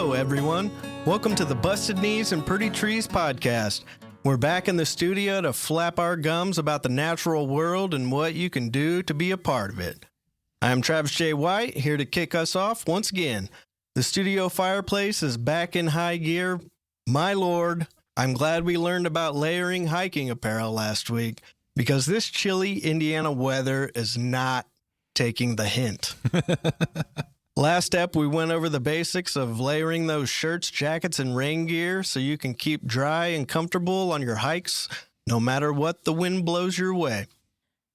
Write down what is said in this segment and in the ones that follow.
Hello, everyone. Welcome to the Busted Knees and Pretty Trees podcast. We're back in the studio to flap our gums about the natural world and what you can do to be a part of it. I'm Travis J. White, here to kick us off once again. The studio fireplace is back in high gear. My lord, I'm glad we learned about layering hiking apparel last week, because this chilly Indiana weather is not taking the hint. Last step, we went over the basics of layering those shirts, jackets, and rain gear so you can keep dry and comfortable on your hikes, no matter what the wind blows your way.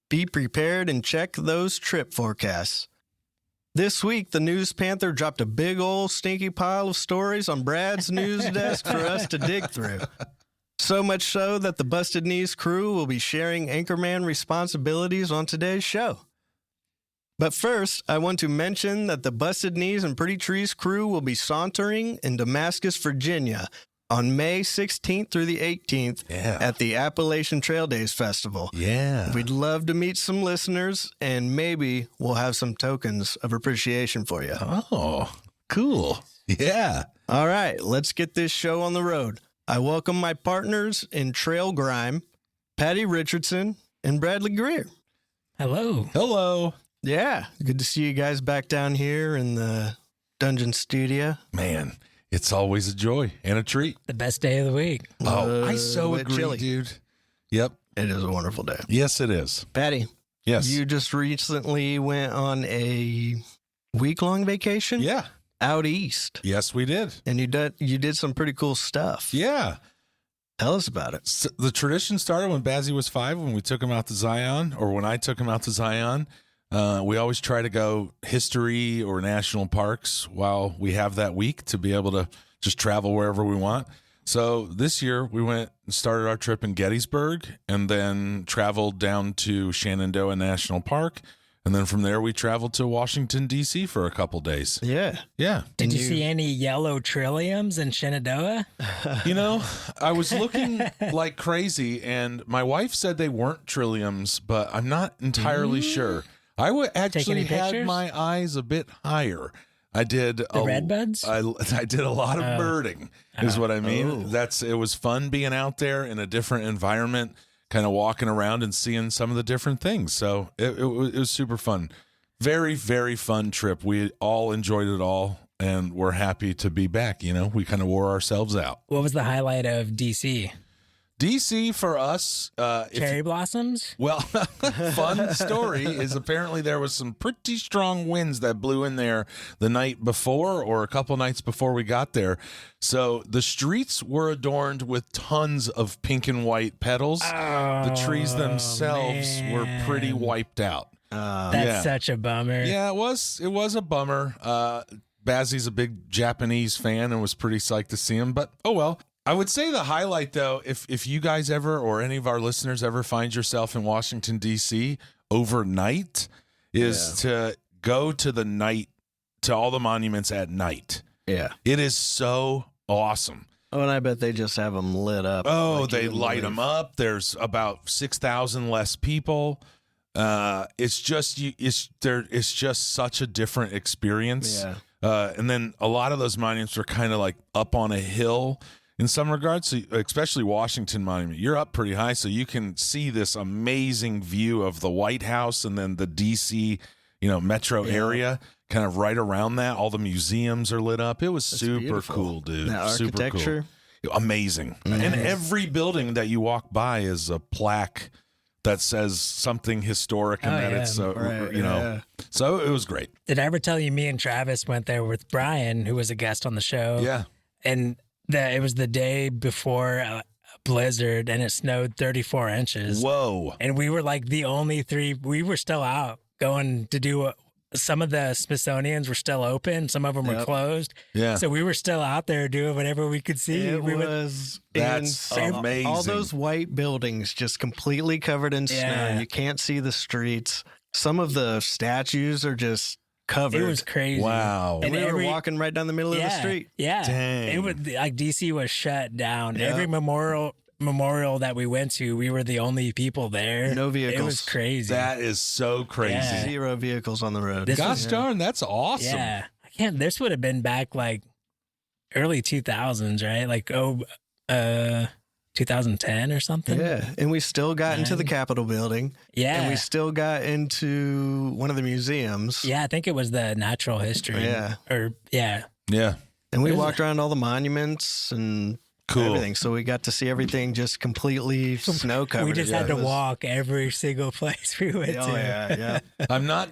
Be prepared and check those trip forecasts. This week, the News Panther dropped a big old stinky pile of stories on Brad's news desk for us to dig through. So much so that the Busted Knees crew will be sharing anchorman responsibilities on today's show. But first, I want to mention that the Busted Knees and Pretty Trees crew will be sauntering in Damascus, Virginia on May 16th through the 18th at the Appalachian Trail Days Festival. Yeah. We'd love to meet some listeners, and maybe we'll have some tokens of appreciation for you. Oh, cool. Yeah. All right, let's get this show on the road. I welcome my partners in Trail Grime, Paddy Richardson and Bradley Greer. Hello. Hello. Yeah, good to see you guys back down here in the Dungeon Studio. Man, it's always a joy and a treat. The best day of the week. Oh, I so agree, chilly. dude. Yep. It is a wonderful day. Yes, it is. Paddy, Yes. you just recently went on a week-long vacation? Yeah. Out east. Yes, we did. And you did some pretty cool stuff. Yeah. Tell us about it. So the tradition started when Bazzy was 5, when we took him out to Zion, or when I took him out to Zion. We always try to go history or national parks while we have that week to be able to just travel wherever we want. So this year we went and started our trip in Gettysburg and then traveled down to Shenandoah National Park. And then from there we traveled to Washington, D.C. for a couple days. Yeah. Yeah. Did you see any yellow trilliums in Shenandoah? You know, I was looking like crazy and my wife said they weren't trilliums, but I'm not entirely sure. I would actually had my eyes a bit higher. I did the red buds. I did a lot of birding, is what I mean. It was fun being out there in a different environment, kind of walking around and seeing some of the different things. So it was super fun. Very, very fun trip. We all enjoyed it all, and we're happy to be back. You know, we kind of wore ourselves out. What was the highlight of DC? DC for us, Cherry blossoms? Well, fun story is apparently there was some pretty strong winds that blew in there the night before or a couple nights before we got there. So the streets were adorned with tons of pink and white petals. The trees themselves were pretty wiped out. That's such a bummer. Yeah, it was a bummer. Bazzy's a big Japanese fan and was pretty psyched to see him, but oh well. I would say the highlight, though, if you guys ever or any of our listeners ever find yourself in Washington, D.C. overnight, is to go to all the monuments at night. Yeah. It is so awesome. Oh, and I bet they just have them lit up. Oh, they light them up. There's about 6,000 less people. It's just such a different experience. Yeah. And then a lot of those monuments are kind of like up on a hill. In some regards, so especially Washington Monument, you're up pretty high, so you can see this amazing view of the White House and then the D.C., metro area, kind of right around that. All the museums are lit up. It was super beautiful. Cool, dude. That super architecture. Cool. Amazing. Nice. And every building that you walk by is a plaque that says something historic and it's so it was great. Did I ever tell you me and Travis went there with Brian, who was a guest on the show? Yeah. And it was the day before a blizzard and it snowed 34 inches. Whoa. And we were like the only three. We were still out going to do some of the Smithsonian's were still open. Some of them were closed. Yeah. So we were still out there doing whatever we could see. That's insane. Amazing. All those white buildings just completely covered in snow. You can't see the streets. Some of the statues are just covered. It was crazy. Wow. And we were walking right down the middle of the street. Yeah. Dang. It was like DC was shut down. Yep. Every memorial that we went to, we were the only people there. No vehicles. It was crazy. That is so crazy. Yeah. 0 vehicles on the road. Gosh darn, that's awesome. Yeah. This would have been back like early 2000s, right? Like 2010 or something. Yeah, and we still got into the Capitol building. Yeah. And we still got into one of the museums. Yeah, I think it was the natural history. Yeah. Yeah. And we walked around all the monuments and Cool. everything. So we got to see everything just completely snow covered. We just had to walk every single place we went to. Yeah.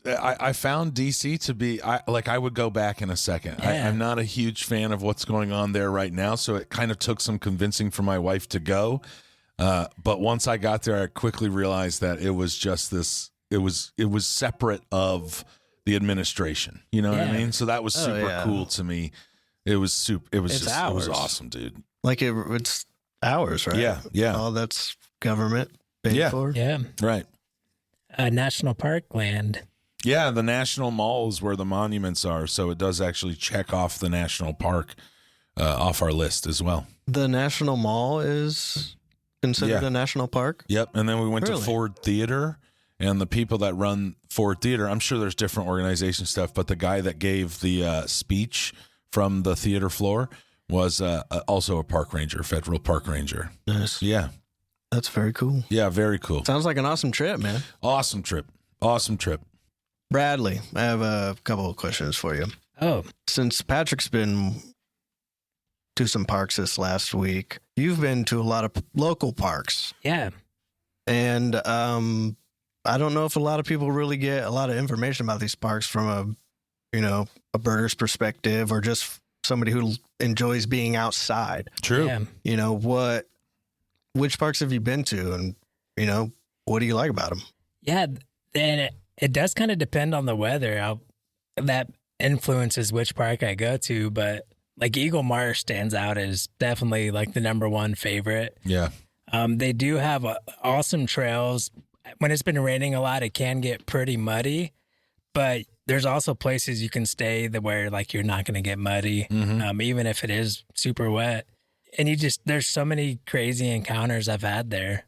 I found DC to be, I would go back in a second. Yeah. I'm not a huge fan of what's going on there right now. So it kind of took some convincing for my wife to go. But once I got there, I quickly realized that it was just this, it was separate of the administration. You know what I mean? So that was super cool to me. It was super. It was it was awesome, dude. Like it's ours, right? Yeah. All that's government paid for. Yeah. Right. National Park land. Yeah, the National Mall is where the monuments are, so it does actually check off the National Park off our list as well. The National Mall is considered a national park? Yep, and then we went to Ford Theater, and the people that run Ford Theater, I'm sure there's different organization stuff, but the guy that gave the speech from the theater floor was also a park ranger, federal park ranger. Nice. Yeah. That's very cool. Yeah, very cool. Sounds like an awesome trip, man. Awesome trip. Bradley, I have a couple of questions for you. Oh. Since Patrick's been to some parks this last week, you've been to a lot of local parks. Yeah. And I don't know if a lot of people really get a lot of information about these parks from a birder's perspective or just somebody who enjoys being outside. True. Yeah. Which parks have you been to, and what do you like about them? Yeah, and it does kind of depend on the weather. That influences which park I go to, but like Eagle Marsh stands out as definitely like the number one favorite. Yeah. They do have awesome trails. When it's been raining a lot, it can get pretty muddy, but there's also places you can stay where like you're not going to get muddy, even if it is super wet. And there's so many crazy encounters I've had there.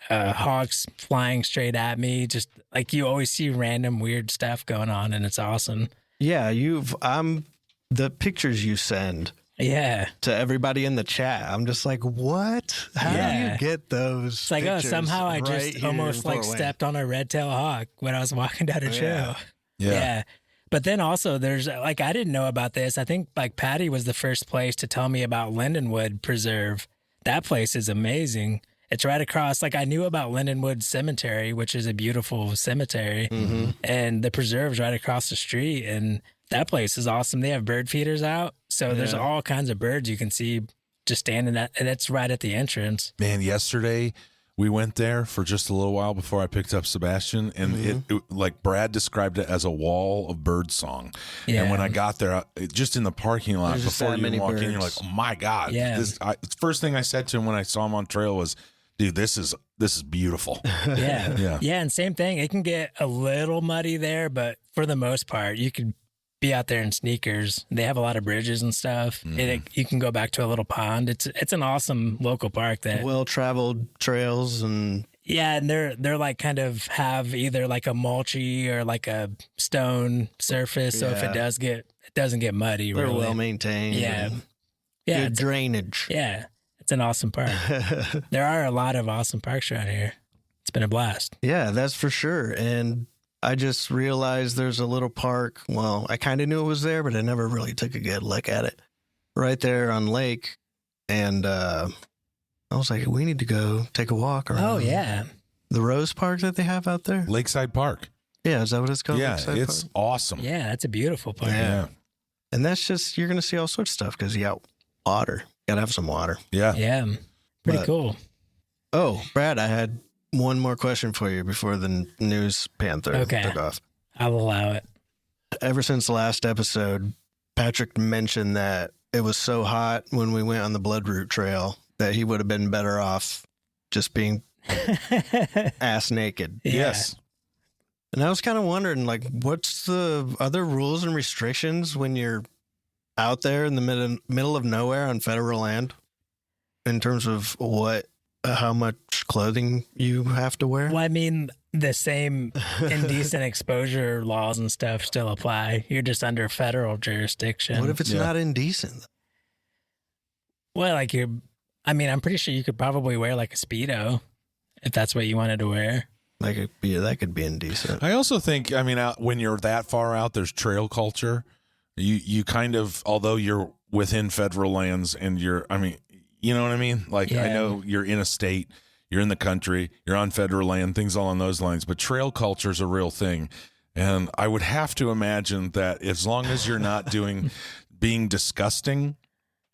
Hawks flying straight at me, just like you always see random weird stuff going on, and it's awesome. Yeah, the pictures you send to everybody in the chat, I'm just like, what? How do you get those? It's like, somehow I just almost like stepped on a red-tailed hawk when I was walking down a trail. Yeah. But then also there's like, I didn't know about this. I think like Paddy was the first place to tell me about Lindenwood Preserve. That place is amazing. It's right across, like I knew about Lindenwood Cemetery, which is a beautiful cemetery, and the preserve's right across the street. And that place is awesome. They have bird feeders out. So there's all kinds of birds you can see just standing at, and it's right at the entrance. Man, yesterday we went there for just a little while before I picked up Sebastian, and it like Brad described it as a wall of bird song. Yeah. And when I got there, just in the parking lot, There's before you walk in, you're like, oh my God. Yeah. First thing I said to him when I saw him on trail was, dude, this is beautiful. Yeah. And same thing. It can get a little muddy there, but for the most part, you could be out there in sneakers. They have a lot of bridges and stuff. And you can go back to a little pond. It's an awesome local park that well-traveled trails and and they're like kind of have either like a mulchy or like a stone surface. So if it doesn't get muddy. They're really well maintained. Yeah. Good drainage. Yeah. It's an awesome park. There are a lot of awesome parks around here. It's been a blast. Yeah, that's for sure. And I just realized there's a little park. Well, I kind of knew it was there, but I never really took a good look at it. Right there on Lake. And I was like, we need to go take a walk around. Oh, yeah. The Rose Park that they have out there? Lakeside Park. Yeah, is that what it's called? Yeah, Lakeside it's Park? awesome. Yeah, that's a beautiful park. Yeah. And that's just, you're going to see all sorts of stuff because you got water. Got to have some water. Yeah. Yeah. Pretty cool. Oh, Brad, I had one more question for you before the news panther took off. I'll allow it. Ever since the last episode, Patrick mentioned that it was so hot when we went on the Bloodroot Trail that he would have been better off just being ass naked. Yeah. Yes. And I was kind of wondering, like, what's the other rules and restrictions when you're out there in the middle of nowhere on federal land in terms of how much much clothing you have to wear? Well, I mean, the same indecent exposure laws and stuff still apply. You're just under federal jurisdiction. What if it's not indecent? Well, like I'm pretty sure you could probably wear like a Speedo if that's what you wanted to wear. Like, yeah, that could be indecent. I also think, when you're that far out, there's trail culture. You kind of, although you're within federal lands and you know what I mean? Like, I know you're in a state, you're in the country, you're on federal land, things along those lines, but trail culture is a real thing. And I would have to imagine that as long as you're not being disgusting,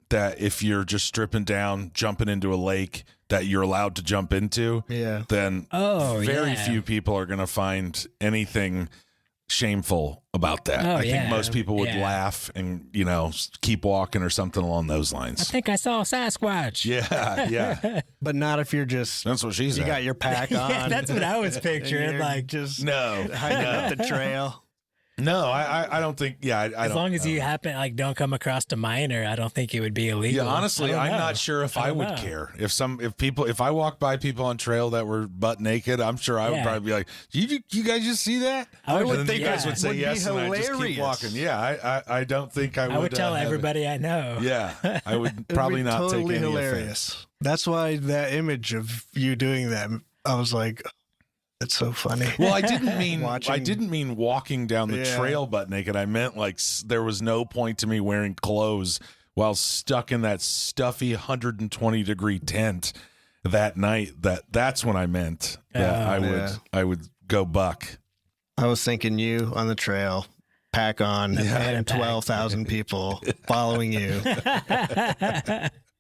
that if you're just stripping down, jumping into a lake that you're allowed to jump into, then very few people are going to find anything shameful about that. I think most people would laugh and, keep walking or something along those lines. I think I saw a Sasquatch. Yeah. But not if you're just... That's what she said. You got your pack on. Yeah, that's what I was picturing. Like, just hiking up the trail. No, I don't think. Yeah, as long as you don't come across a minor, I don't think it would be illegal. Yeah, honestly, I'm not sure if I would care if I walked by people on trail that were butt naked. I'm sure I would probably be like, "You guys just see that?" I would think you guys would say yes, and I just keep walking. Yeah, I don't think I would. I would tell everybody I know. Yeah, I would probably not totally take any hilarious. offense. That's why that image of you doing that, I was like, that's so funny. Well, I didn't mean walking down the trail butt naked. I meant like there was no point to me wearing clothes while stuck in that stuffy 120-degree tent that night. That's when I meant that I would go buck. I was thinking you on the trail, pack on, and 12,000 people following you.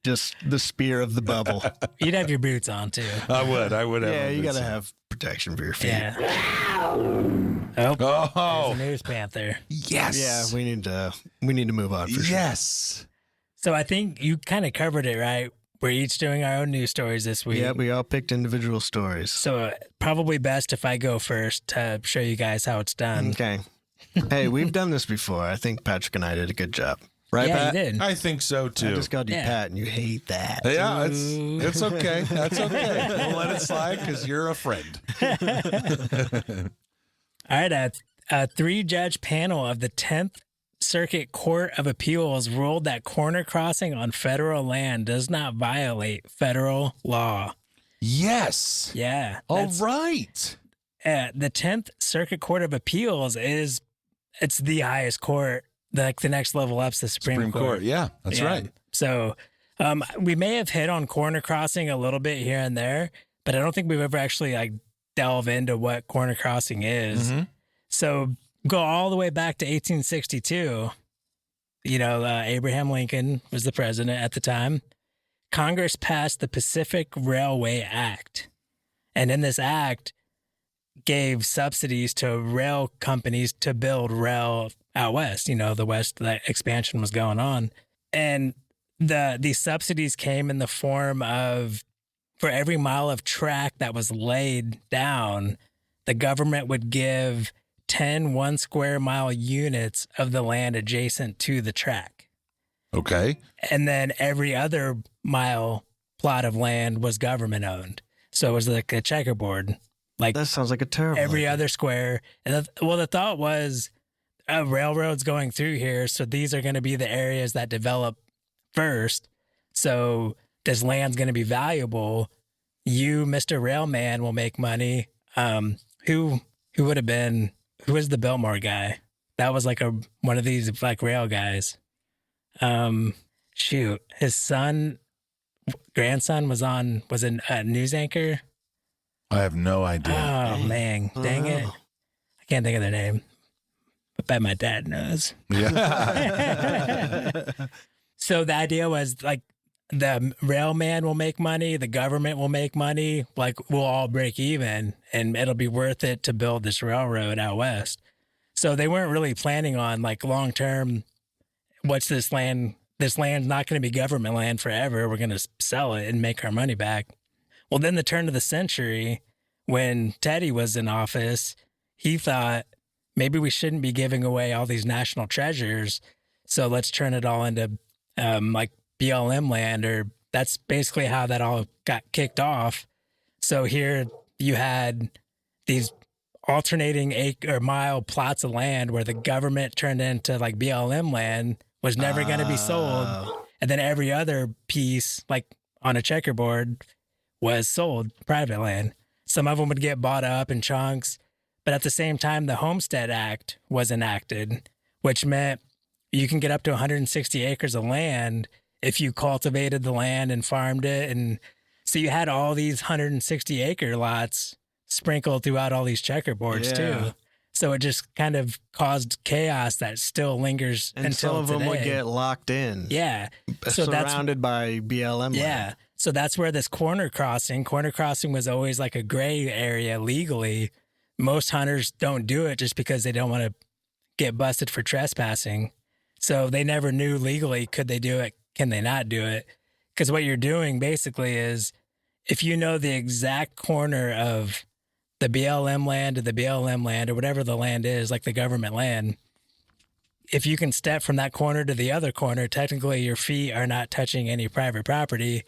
Just the spear of the bubble. You'd have your boots on too. I would have. Yeah, you got to have protection for your feet. Yeah. Oh, there's a news panther. Yes. Yeah, we need to move on for sure. Yes. So I think you kind of covered it, right? We're each doing our own news stories this week. Yeah, we all picked individual stories. So probably best if I go first to show you guys how it's done. Okay. Hey, we've done this before. I think Patrick and I did a good job. Right, yeah, Pat? you did. I think so too. I just called you Pat, and you hate that. Yeah, it's okay. That's okay. We'll let it slide because you're a friend. All right, a 3-judge panel of the 10th Circuit Court of Appeals ruled that corner crossing on federal land does not violate federal law. Yes. Yeah. All right. The 10th Circuit Court of Appeals it's the highest court. The next level up's the Supreme Court. Yeah, that's right. So we may have hit on corner crossing a little bit here and there, but I don't think we've ever actually delve into what corner crossing is. Mm-hmm. So go all the way back to 1862. Abraham Lincoln was the president at the time. Congress passed the Pacific Railway Act. And in this act, gave subsidies to rail companies to build rail out west. The west, that expansion was going on. And these subsidies came in the form of, for every mile of track that was laid down, the government would give 10 1-square-mile units of the land adjacent to the track. Okay. And then every other mile plot of land was government owned. So it was like a checkerboard. That sounds like a terrible every idea. other square. And the thought was a railroad's going through here, so these are going to be the areas that develop first. So this land's going to be valuable. You, Mr. Railman, will make money. Who was the Biltmore guy? That was one of these rail guys. His grandson was a news anchor. I have no idea. Oh, man. Dang it. I can't think of their name. But bet my dad knows. Yeah. So the idea was the railman will make money, the government will make money, we'll all break even, and it'll be worth it to build this railroad out west. So they weren't really planning on long term, what's this land? This land's not going to be government land forever. We're going to sell it and make our money back. Well, then the turn of the century, when Teddy was in office, he thought maybe we shouldn't be giving away all these national treasures. So let's turn it all into BLM land, or that's basically how that all got kicked off. So here you had these alternating acre or mile plots of land where the government turned into like BLM land, was never going to be sold. And then every other piece, like on a checkerboard, was sold private land. Some of them would get bought up in chunks. But at the same time, the Homestead Act was enacted, which meant you can get up to 160 acres of land if you cultivated the land and farmed it. And so you had all these 160 acre lots sprinkled throughout all these checkerboards too. So it just kind of caused chaos that still lingers and until some of today. them would get locked in. Yeah. So surrounded by BLM. Yeah. land. So that's where this corner crossing was always like a gray area legally. Most hunters don't do it just because they don't want to get busted for trespassing. So they never knew legally, could they do it? Can they not do it? Because what you're doing basically is if you know the exact corner of the BLM land to the BLM land or whatever the land is, like the government land, if you can step from that corner to the other corner, technically your feet are not touching any private property,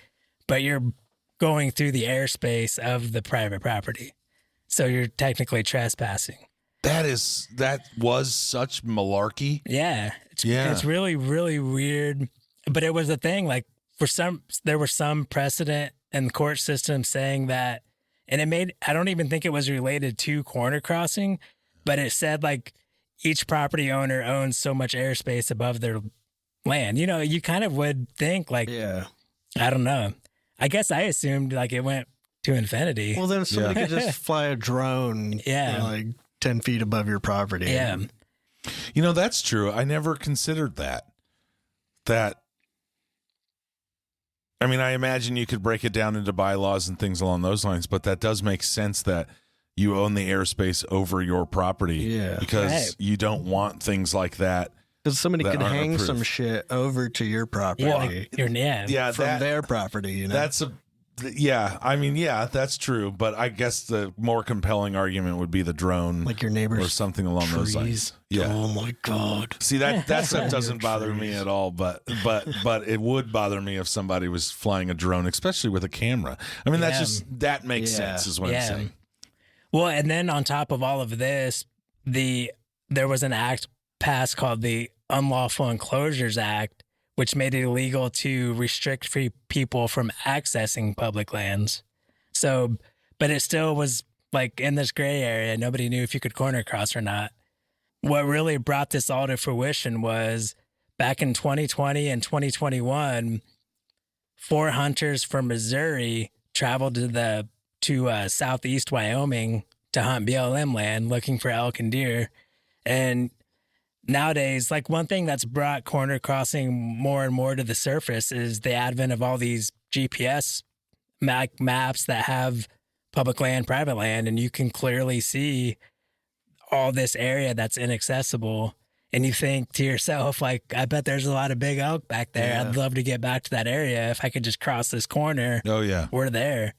but you're going through the airspace of the private property. So you're technically trespassing. That was such malarkey. Yeah. It's really, really weird. But it was a thing, like there was some precedent in the court system saying that, and I don't even think it was related to corner crossing, but it said like each property owner owns so much airspace above their land. You know, you kind of would think like, I don't know. I guess I assumed like it went to infinity. Well, then somebody could just fly a drone like 10 feet above your property. Yeah. You know, that's true. I never considered that. I mean, I imagine you could break it down into bylaws and things along those lines, but that does make sense that you own the airspace over your property. Yeah. Because you don't want things like that. Because somebody could hang some shit over to your property. From their property, you know? That's that's true. But I guess the more compelling argument would be the drone. Like your neighbor's or something along those lines. Yeah. Oh my God. See, that stuff doesn't bother me at all, but it would bother me if somebody was flying a drone, especially with a camera. I mean, that makes sense is what I'm saying. Well, and then on top of all of this, there was an act passed called the Unlawful Enclosures Act, which made it illegal to restrict free people from accessing public lands. So, but it still was like in this gray area. Nobody knew if you could corner cross or not. What really brought this all to fruition was back in 2020 and 2021, 4 hunters from Missouri traveled to southeast Wyoming to hunt BLM land looking for elk and deer. And nowadays, like one thing that's brought corner crossing more and more to the surface is the advent of all these GPS maps that have public land, private land, and you can clearly see all this area that's inaccessible. And you think to yourself, like, I bet there's a lot of big elk back there. Yeah. I'd love to get back to that area. If I could just cross this corner, we're there.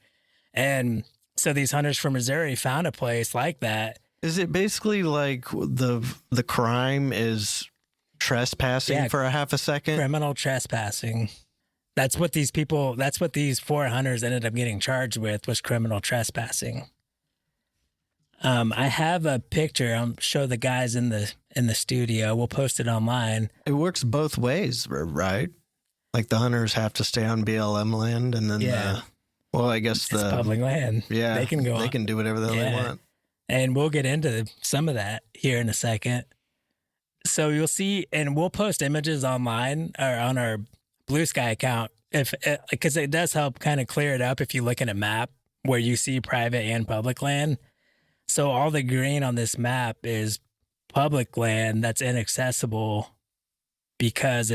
And so these hunters from Missouri found a place like that. Is it basically like the crime is trespassing for a half a second? Criminal trespassing. That's what these 4 hunters ended up getting charged with, was criminal trespassing. I have a picture. I'll show the guys in the studio. We'll post it online. It works both ways, right? Like the hunters have to stay on BLM land, and then I guess it's public land. Yeah, they can go. They can do whatever the hell they want. And we'll get into some of that here in a second. So you'll see, and we'll post images online or on our Blue Sky account, because it does help kind of clear it up if you look at a map where you see private and public land. So all the green on this map is public land that's inaccessible because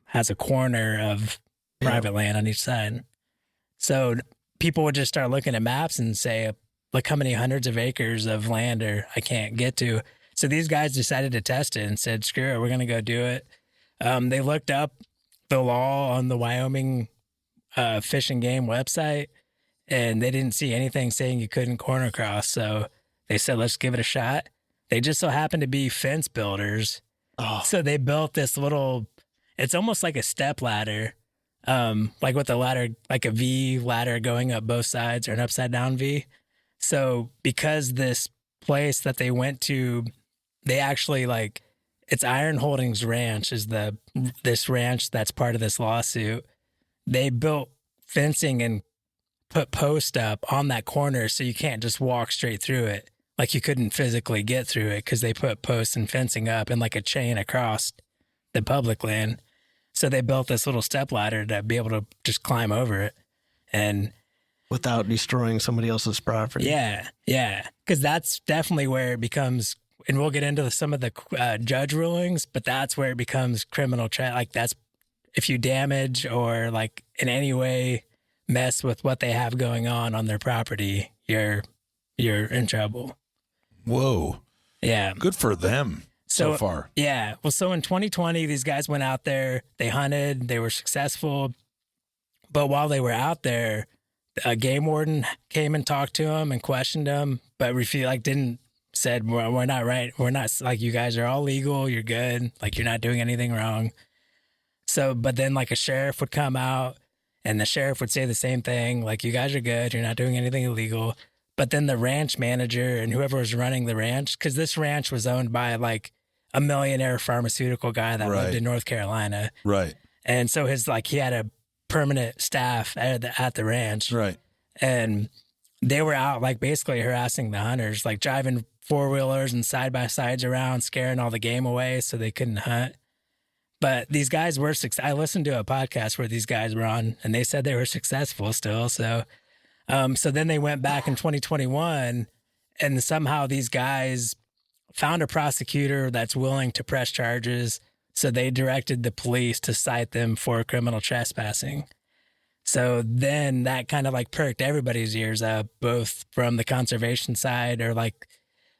has a corner of private land on each side. So people would just start looking at maps and say, look how many hundreds of acres of land I can't get to. So these guys decided to test it and said, screw it, we're going to go do it. They looked up the law on the Wyoming Fish and Game website, and they didn't see anything saying you couldn't corner cross. So they said, let's give it a shot. They just so happened to be fence builders. Oh. So they built this it's almost like a step ladder like with the ladder, like a V ladder going up both sides or an upside down V. So because this place that they went to, they actually like, it's Iron Holdings Ranch is this ranch that's part of this lawsuit. They built fencing and put posts up on that corner so you can't just walk straight through it. Like you couldn't physically get through it because they put posts and fencing up and like a chain across the public land. So they built this little step ladder to be able to just climb over it. And without destroying somebody else's property. Yeah. Because that's definitely where it becomes, and we'll get into some of the judge rulings, but that's where it becomes criminal. Like that's if you damage or like in any way mess with what they have going on their property, you're in trouble. Whoa. Yeah. Good for them so far. Yeah. Well, so in 2020, these guys went out there, they hunted, they were successful. But while they were out there, a game warden came and talked to them and questioned them, but said, we're not right. We're not, like, you guys are all legal. You're good. Like, you're not doing anything wrong. So, but then like a sheriff would come out and the sheriff would say the same thing. Like, you guys are good. You're not doing anything illegal. But then the ranch manager and whoever was running the ranch, because this ranch was owned by like a millionaire pharmaceutical guy that lived in North Carolina. Right. And so he had a permanent staff at the ranch. Right. And they were out like basically harassing the hunters, like driving 4-wheelers and side-by-sides around, scaring all the game away so they couldn't hunt. But these guys were I listened to a podcast where these guys were on, and they said they were successful still. So then they went back in 2021, and somehow these guys found a prosecutor that's willing to press charges. So they directed the police to cite them for criminal trespassing. So then that kind of like perked everybody's ears up, both from the conservation side or like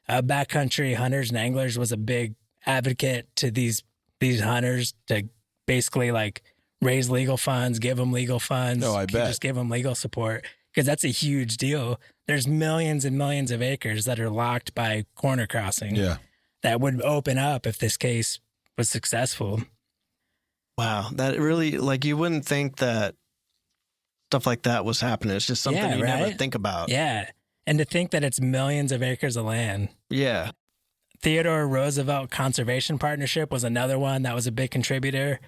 Backcountry Hunters and Anglers was a big advocate to these hunters to basically like raise legal funds, give them legal funds. No, I bet. Just give them legal support because that's a huge deal. There's millions and millions of acres that are locked by corner crossing. Yeah. That would open up if this case was successful. Wow. That really, like, you wouldn't think that stuff like that was happening. It's just something you never think about. Yeah. And to think that it's millions of acres of land. Yeah. Theodore Roosevelt Conservation Partnership was another one that was a big contributor.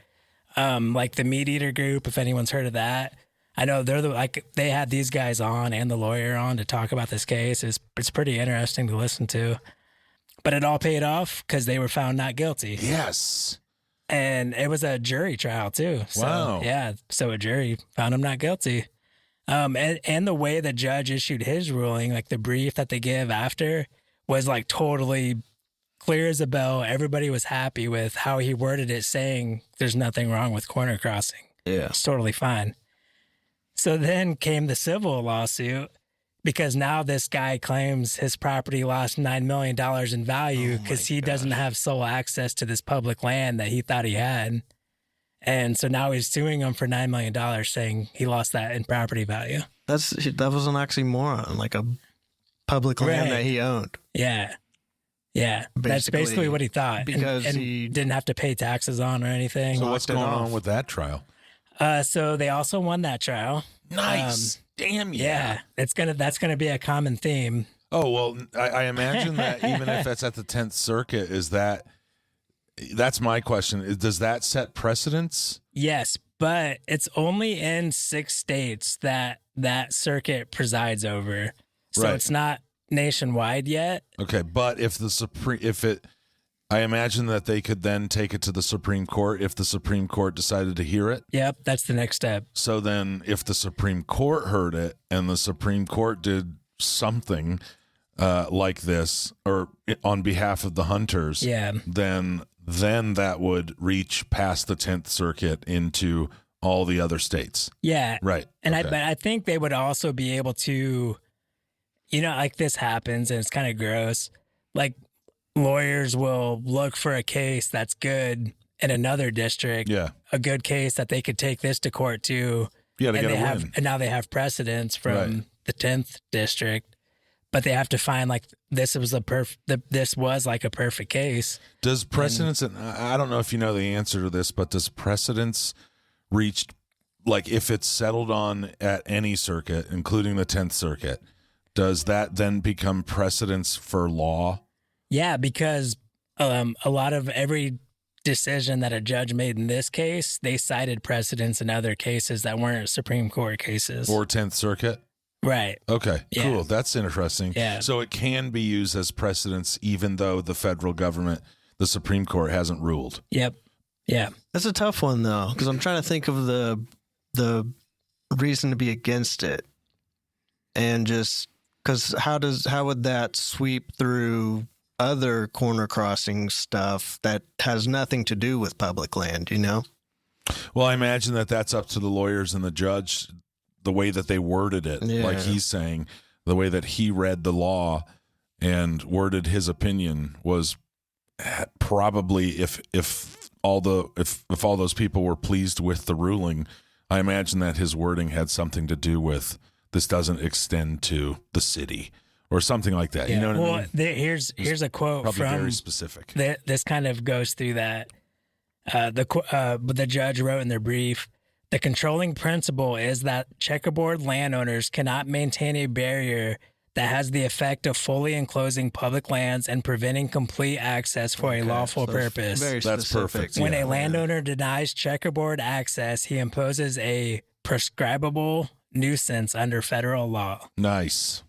Like the Meat Eater Group, if anyone's heard of that. I know they had these guys on and the lawyer on to talk about this case. It's pretty interesting to listen to. But it all paid off because they were found not guilty. Yes. And it was a jury trial too. So, wow. Yeah. So a jury found him not guilty. And the way the judge issued his ruling, like the brief that they give after, was like totally clear as a bell. Everybody was happy with how he worded it, saying there's nothing wrong with corner crossing. Yeah. It's totally fine. So then came the civil lawsuit because now this guy claims his property lost $9 million in value because he doesn't have sole access to this public land that he thought he had. And so now he's suing him for $9 million, saying he lost that in property value. That was an oxymoron, like a public land that he owned. Yeah. Yeah. That's basically what he thought. Because and he didn't have to pay taxes on or anything. So what's going on with that trial? So they also won that trial. Nice. Damn yeah. That's gonna be a common theme. Oh, well, I imagine that even if that's at the 10th Circuit, that's my question. Does that set precedents? Yes, but it's only in 6 states that circuit presides over. So it's not nationwide yet. Okay, but I imagine that they could then take it to the Supreme Court if the Supreme Court decided to hear it. Yep, that's the next step. So then if the Supreme Court heard it and the Supreme Court did something like this or on behalf of the hunters, then that would reach past the 10th Circuit into all the other states. Yeah. Right. And I think they would also be able to, like this happens and it's kind of gross. Like lawyers will look for a case that's good in another district. Yeah. A good case that they could take this to court to. Yeah, and now they have precedents from the 10th district. But they have to find like this was like a perfect case. Does precedence, and I don't know if you know the answer to this, but does precedence reach like if it's settled on at any circuit, including the 10th Circuit, does that then become precedence for law? Yeah, because a lot of every decision that a judge made in this case, they cited precedents in other cases that weren't Supreme Court cases. Or 10th Circuit? Right. Okay, cool. That's interesting. Yeah. So it can be used as precedence even though the federal government, the Supreme Court, hasn't ruled. Yep. Yeah. That's a tough one, though, because I'm trying to think of the reason to be against it. And just because how would that sweep through other corner crossing stuff that has nothing to do with public land, you know? Well, I imagine that's up to the lawyers and the judge, the way that they worded it. Yeah. Like he's saying, the way that he read the law and worded his opinion was probably if all those people were pleased with the ruling, I imagine that his wording had something to do with this doesn't extend to the city or something like that. Yeah. You know what I mean? Here's a quote probably from very specific. This kind of goes through that. The judge wrote in their brief, the controlling principle is that checkerboard landowners cannot maintain a barrier that has the effect of fully enclosing public lands and preventing complete access for a lawful purpose. That's perfect. When a landowner denies checkerboard access, he imposes a prescribable nuisance under federal law. Nice.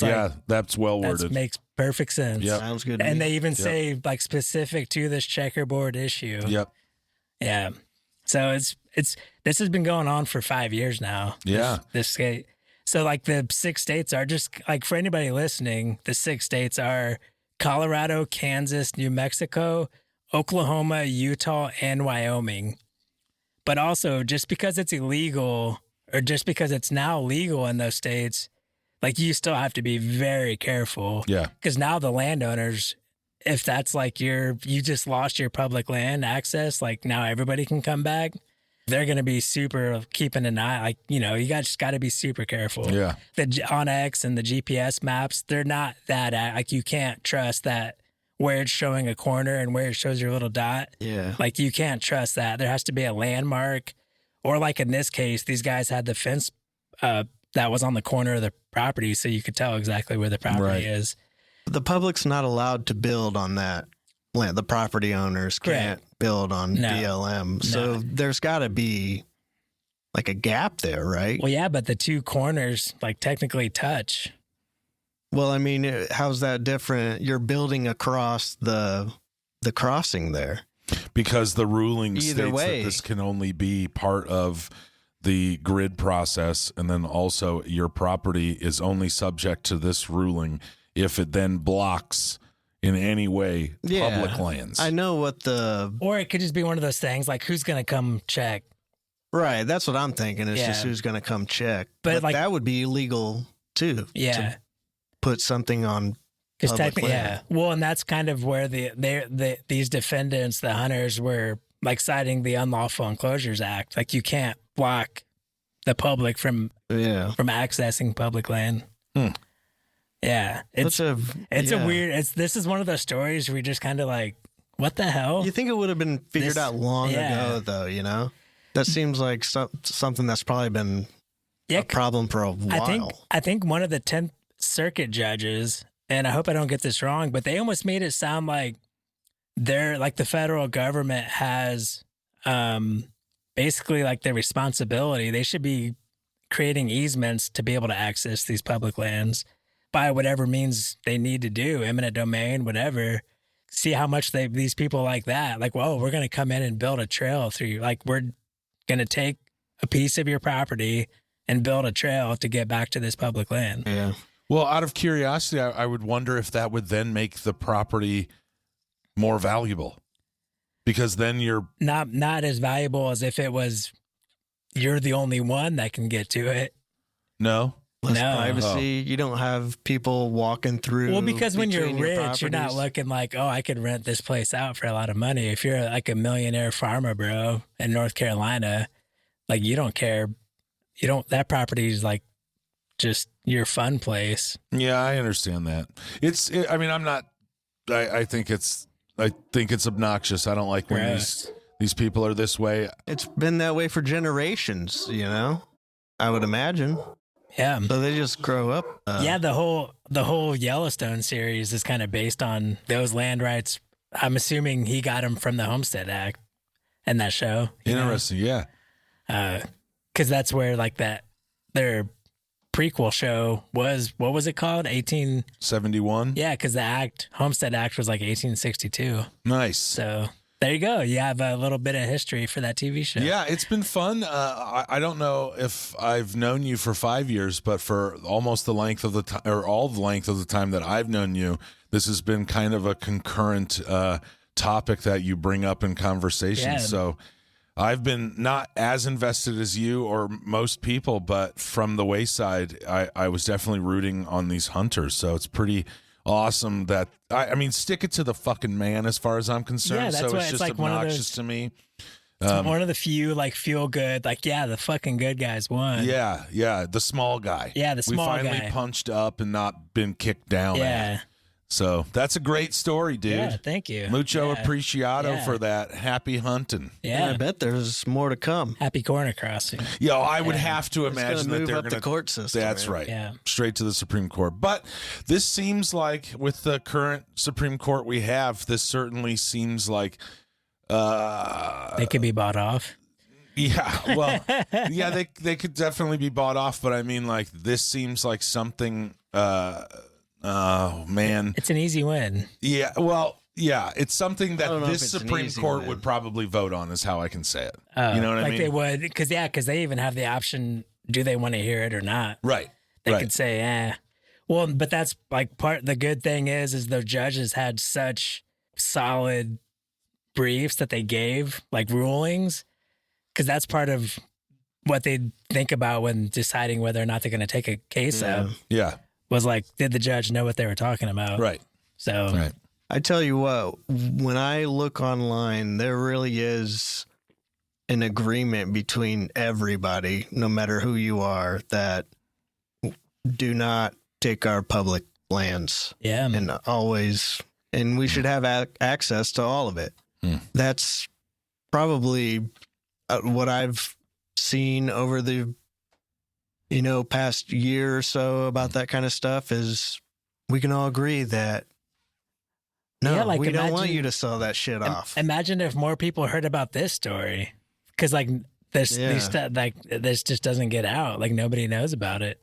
It's that's well worded. That makes perfect sense. Yep. Sounds good to And me. they even say like specific to this checkerboard issue. Yep. Yeah. So this has been going on for 5 years now. Yeah. This state. So like the 6 states are just like, for anybody listening, the 6 states are Colorado, Kansas, New Mexico, Oklahoma, Utah, and Wyoming. But also just because it's illegal or just because it's now legal in those states, like you still have to be very careful. Yeah. Because now the landowners, if that's like you just lost your public land access, like now everybody can come back. They're going to be super keeping an eye. Like, you know, you just got to be super careful. Yeah. The Onyx and the GPS maps, they're not that, like you can't trust that where it's showing a corner and where it shows your little dot. Yeah. Like you can't trust that. There has to be a landmark. Or like in this case, these guys had the fence that was on the corner of the property so you could tell exactly where the property is. The public's not allowed to build on that land. The property owners can't build on BLM. So there's got to be like a gap there, right? Well, yeah, but the 2 corners like technically touch. Well, I mean, how's that different? You're building across the crossing there. Because the ruling Either states way. that this can only be part of the grid process, and then also your property is only subject to this ruling if it then blocks in any way public lands. I know what Or it could just be one of those things like who's going to come check. Right, that's what I'm thinking. It's just who's going to come check. But like, that would be illegal too. Yeah. To put something on Because public technically, land. Well, and that's kind of where these defendants, the hunters, were like citing the Unlawful Enclosures Act. Like you can't block the public from accessing public land. Yeah, it's a weird. This is one of those stories where you're just kind of like, what the hell? You think it would have been figured out long ago, though? You know, that seems like something that's probably been a problem for a while. I think one of the 10th Circuit judges, and I hope I don't get this wrong, but they almost made it sound like the federal government has basically like the responsibility. They should be creating easements to be able to access these public lands by whatever means they need to do, eminent domain, whatever. See how much these people like that, like, whoa, we're going to come in and build a trail through you. Like, we're going to take a piece of your property and build a trail to get back to this public land. Yeah. Well, out of curiosity, I would wonder if that would then make the property more valuable, because then you're not as valuable as if it was you're the only one that can get to it. No. Less privacy. You don't have people walking through. Well, because when you're rich, you're not looking like, oh, I could rent this place out for a lot of money. If you're like a millionaire farmer, bro, in North Carolina, like you don't care. That property is like just your fun place. Yeah, I understand that. I think it's obnoxious. I don't like when These people are this way. It's been that way for generations, you know, I would imagine. Yeah. So they just grow up. Yeah, the whole Yellowstone series is kind of based on those land rights. I'm assuming he got them from the Homestead Act and that show. Interesting, yeah. Because that's where like their prequel show was. What was it called? 1871. Yeah, because the Homestead Act was like 1862. Nice. So there you go. You have a little bit of history for that TV show. Yeah, it's been fun. I don't know if I've known you for 5 years, but for almost the length of the time, or all the length of the time that I've known you, this has been kind of a concurrent topic that you bring up in conversation. Yeah. So I've been not as invested as you or most people, but from the wayside, I was definitely rooting on these hunters. So it's pretty awesome that I mean, stick it to the fucking man as far as I'm concerned. Yeah, that's so why it's it's just like one of obnoxious those- to me. It's one of the few like feel good, like, yeah, the fucking good guys won. Yeah, the small guy. Yeah, the small We finally guy. punched up and not been kicked down. Yeah. So that's a great story, dude. Yeah, thank you. Mucho Yeah. appreciado Yeah. for that. Happy hunting. And I Yeah. bet there's more to come. Happy corner crossing. Yo, I would Yeah. have to It's gonna imagine that move they're up going the court system. That's man. right. Yeah. Straight to the Supreme Court. But this seems like, with the current Supreme Court we have, this certainly seems like They could be bought off. yeah, well, yeah, they could definitely be bought off, but I mean, like, this seems like something oh man. It's an easy win. Yeah, well, yeah, it's something I that don't know this if it's an Supreme easy Court win. would probably vote on, is how I can say it. Like You know what I mean? they would, because they even have the option, do they want to hear it or not? Right. They right. could say, Well, but that's like the good thing is the judges had such solid briefs that they gave, like rulings, because that's part of what they think about when deciding whether or not they're going to take a case Yeah. up, Yeah. was like, did the judge know what they were talking about? Right. So, Right. I tell you what, when I look online, there really is an agreement between everybody, no matter who you are, that do not take our public lands yeah. and we should have access to all of it. That's probably what I've seen over the, past year or so about that kind of stuff is we can all agree that no, Yeah, like we don't want imagine- you to sell that shit off. Imagine if more people heard about this story, because like this, Yeah. this just doesn't get out. Like nobody knows about it.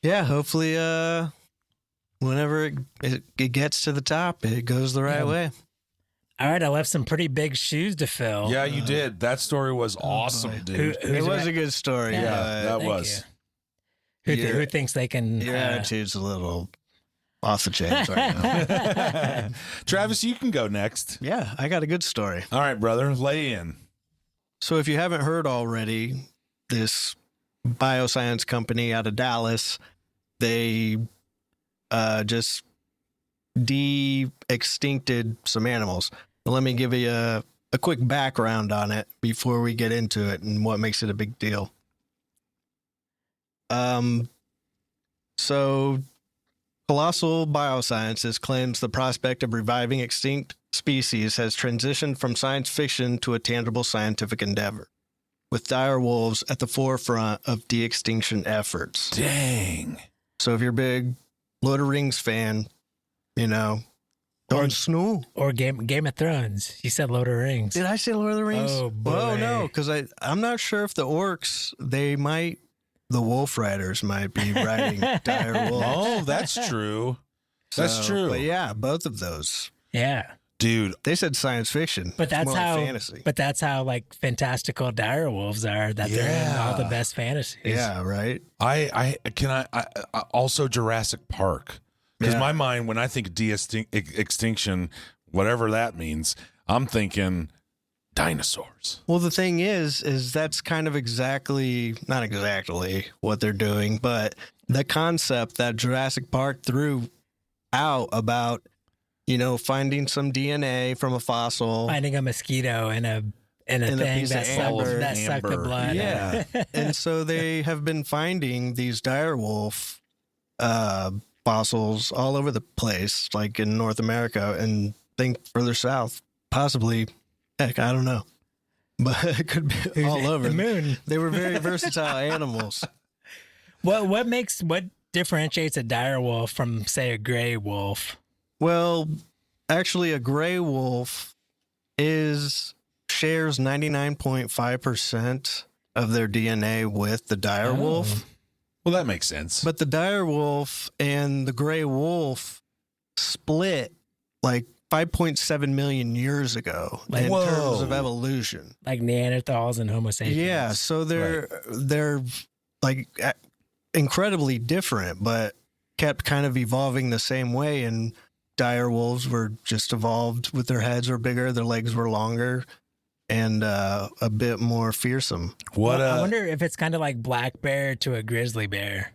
Yeah, hopefully, whenever it gets to the top, it goes the right Yeah. way. All right, I left some pretty big shoes to fill. Yeah, you did. That story was awesome, boy. dude. It was a good story. Yeah, but that was. Who thinks they can? your attitude's a little off the chains right now. Travis, you can go next. Yeah, I got a good story. All right, brother, lay in. So if you haven't heard already, this bioscience company out of Dallas, they just de-extincted some animals. But let me give you a quick background on it before we get into it and what makes it a big deal. So Colossal Biosciences claims the prospect of reviving extinct species has transitioned from science fiction to a tangible scientific endeavor, with dire wolves at the forefront of de-extinction efforts. Dang. So if you're a big Lord of the Rings fan, Jon Snow. Or Game of Thrones. You said Lord of the Rings. Did I say Lord of the Rings? Oh, boy. Well, no, because I'm not sure if the orcs, the wolf riders might be riding dire wolves. Oh, that's true. That's true. But yeah, both of those. Yeah, Dude, They said science fiction. but It's that's more like how. fantasy. But that's how like fantastical dire wolves are. That they're in all the Yeah. best fantasies. Yeah, right. I also Jurassic Park. Because Yeah. my mind, when I think de-extinction, whatever that means, I'm thinking dinosaurs. Well, the thing is that's kind of not exactly what they're doing, but the concept that Jurassic Park threw out about, finding some DNA from a fossil. Finding a mosquito in a thing piece of that amber. sucked the Amber. blood. Yeah. And so they have been finding these dire wolf fossils all over the place, like in North America and think further south, possibly Heck, I don't know. But it could be all over. The moon. They were very versatile animals. What differentiates a dire wolf from, say, a gray wolf? Well, actually, a gray wolf shares 99.5% of their DNA with the dire wolf. Well, that makes sense. But the dire wolf and the gray wolf split like 5.7 million years ago in terms of evolution. Like Neanderthals and Homo sapiens. Yeah, so they're like incredibly different, but kept kind of evolving the same way. And dire wolves were just evolved with their heads were bigger, their legs were longer, and a bit more fearsome. I wonder if it's kind of like black bear to a grizzly bear.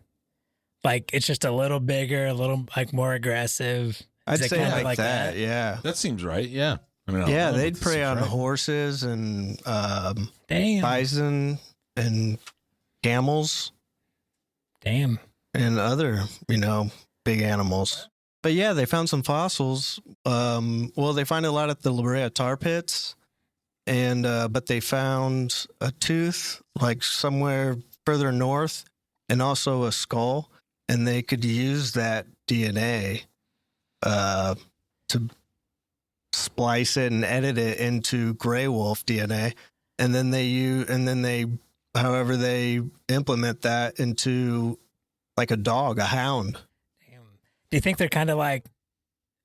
Like it's just a little bigger, a little like more aggressive. I'd say like that, yeah. That seems right, yeah. I mean, they'd prey on horses and bison and camels. Damn. And other, big animals. But yeah, they found some fossils. They find a lot at the La Brea tar pits. And but they found a tooth like somewhere further north and also a skull. And they could use that DNA to splice it and edit it into gray wolf DNA. And then they implement that into like a dog, a hound. Damn. Do you think they're kind of like,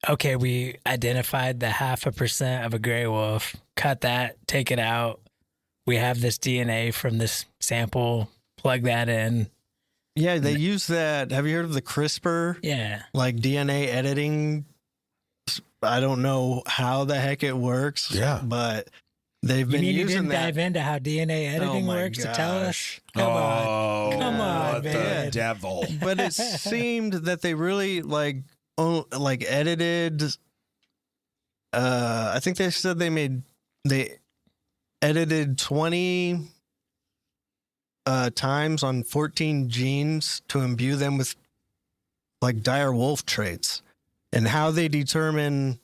okay, we identified the 0.5% of a gray wolf, cut that, take it out. We have this DNA from this sample, plug that in. Yeah, they use that. Have you heard of the CRISPR? Yeah. Like DNA editing. I don't know how the heck it works. Yeah. But they've been using that. You didn't dive into how DNA editing works to tell us? Come on, what man. The devil. But it seemed that they really edited. I think they said they edited 20 times on 14 genes to imbue them with like dire wolf traits, and how they determine,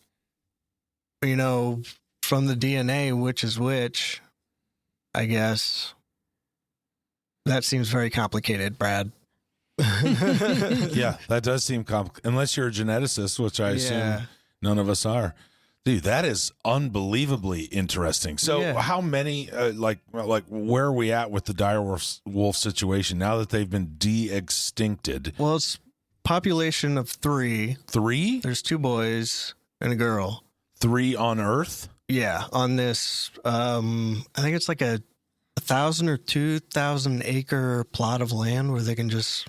from the DNA which is which. I guess that seems very complicated, Brad. Yeah, that does seem complicated. Unless you're a geneticist, which I assume none of us are. Dude, that is unbelievably interesting. So how many, where are we at with the dire wolf situation now that they've been de-extincted? Well, it's population of 3. 3? There's 2 boys and a girl. 3 on Earth? Yeah, on this, I think it's like a 1,000 or 2,000 acre plot of land where they can just...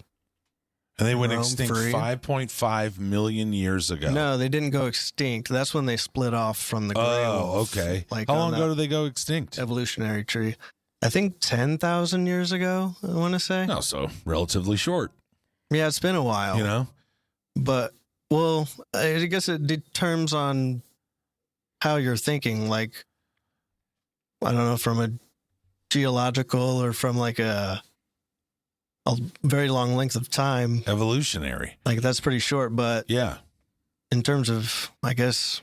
And they went extinct 5.5 million years ago. No, they didn't go extinct. That's when they split off from the gray wolf. Oh, okay. Like how long ago did they go extinct? Evolutionary tree. I think 10,000 years ago, I want to say. No, so relatively short. Yeah, it's been a while. But, I guess it determines on how you're thinking. Like, I don't know, from a geological or from like a very long length of time. Evolutionary. Like that's pretty short, but yeah, in terms of, I guess,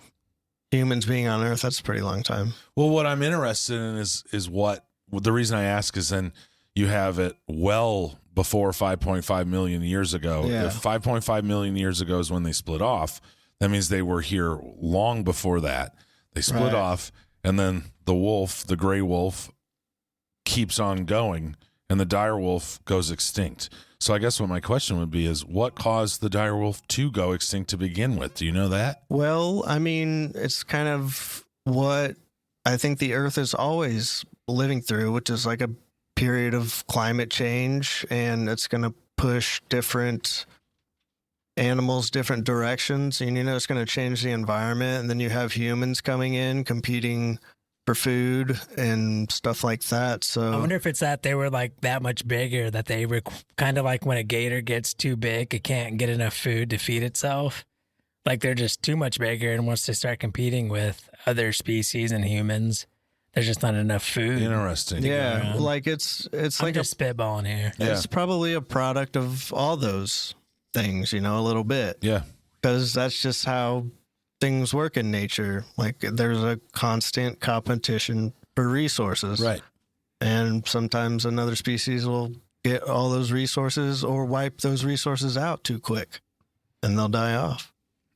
humans being on Earth, that's a pretty long time. Well, what I'm interested in is what the reason I ask is then you have it well before 5.5 million years ago. Yeah. If 5.5 million years ago is when they split off, that means they were here long before that. They split off, and then the gray wolf keeps on going, and the dire wolf goes extinct. So I guess what my question would be is, what caused the dire wolf to go extinct to begin with? Do you know that? Well, I mean, it's kind of what I think the Earth is always living through, which is like a period of climate change, and it's going to push different animals different directions, and it's going to change the environment, and then you have humans coming in competing for food and stuff like that. So I wonder if it's that they were like that much bigger that they were kind of like when a gator gets too big, it can't get enough food to feed itself. Like they're just too much bigger, and once they start competing with other species and humans, there's just not enough food. Interesting. Yeah, like it's I'm like just spitballing here. Yeah. It's probably a product of all those things, a little bit. Yeah. Because that's just how things work in nature. Like there's a constant competition for resources. Right. And sometimes another species will get all those resources or wipe those resources out too quick and they'll die off.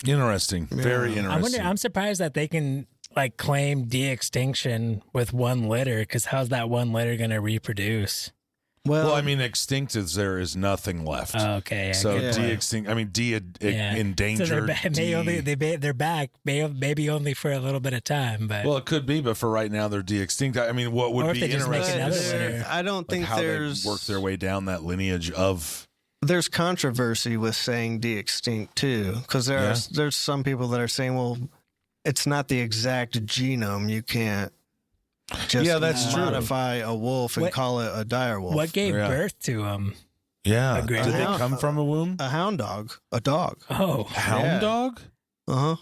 Interesting. Yeah. Very interesting. I'm surprised that they can like claim de-extinction with one litter, because how's that one litter going to reproduce? Well, I mean, extinct there is nothing left. Okay. So de-extinct, I mean, endangered. So they're back, maybe only for a little bit of time. But well, it could be, but for right now, they're de-extinct. I mean, what would be interesting is I don't think how there's they work their way down that lineage of. There's controversy with saying de-extinct too, because there's some people that are saying, well, it's not the exact genome. You can't just modify a wolf and call it a dire wolf. What gave birth to him? Yeah. Did they come from a womb? A hound dog. A dog. Oh. Hound dog? Uh-huh.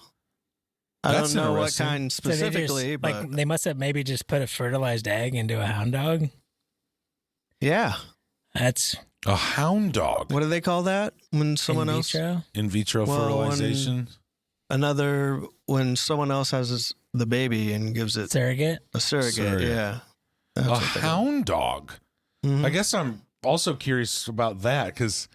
I That's don't know what kind specifically, so but... Like, they must have maybe just put a fertilized egg into a hound dog? Yeah. That's... A hound dog? What do they call that? When someone else... In vitro fertilization? When someone else has the baby and gives it... Surrogate? A surrogate. Yeah. That's a hound dog? Mm-hmm. I guess I'm also curious about that, because,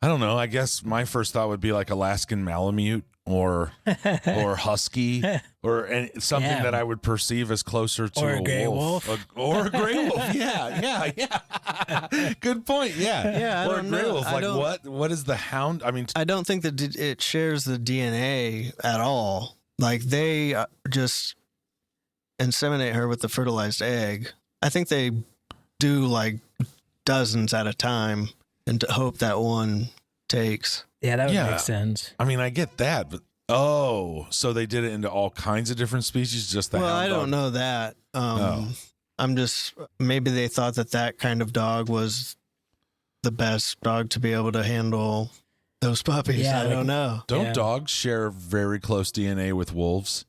I don't know, I guess my first thought would be like Alaskan Malamute or husky or something that I would perceive as closer to a gray wolf. Or a gray wolf. Yeah. Good point. Yeah. Or a gray wolf. Like what is the hound? I mean, I don't think that it shares the DNA at all. Like they just inseminate her with the fertilized egg. I think they do like dozens at a time and to hope that one takes. Yeah, that would make sense. I mean, I get that, but so they did it into all kinds of different species, just the hound dog? I don't know that. I'm just, maybe they thought that kind of dog was the best dog to be able to handle those puppies. I don't know. Don't dogs share very close DNA with wolves?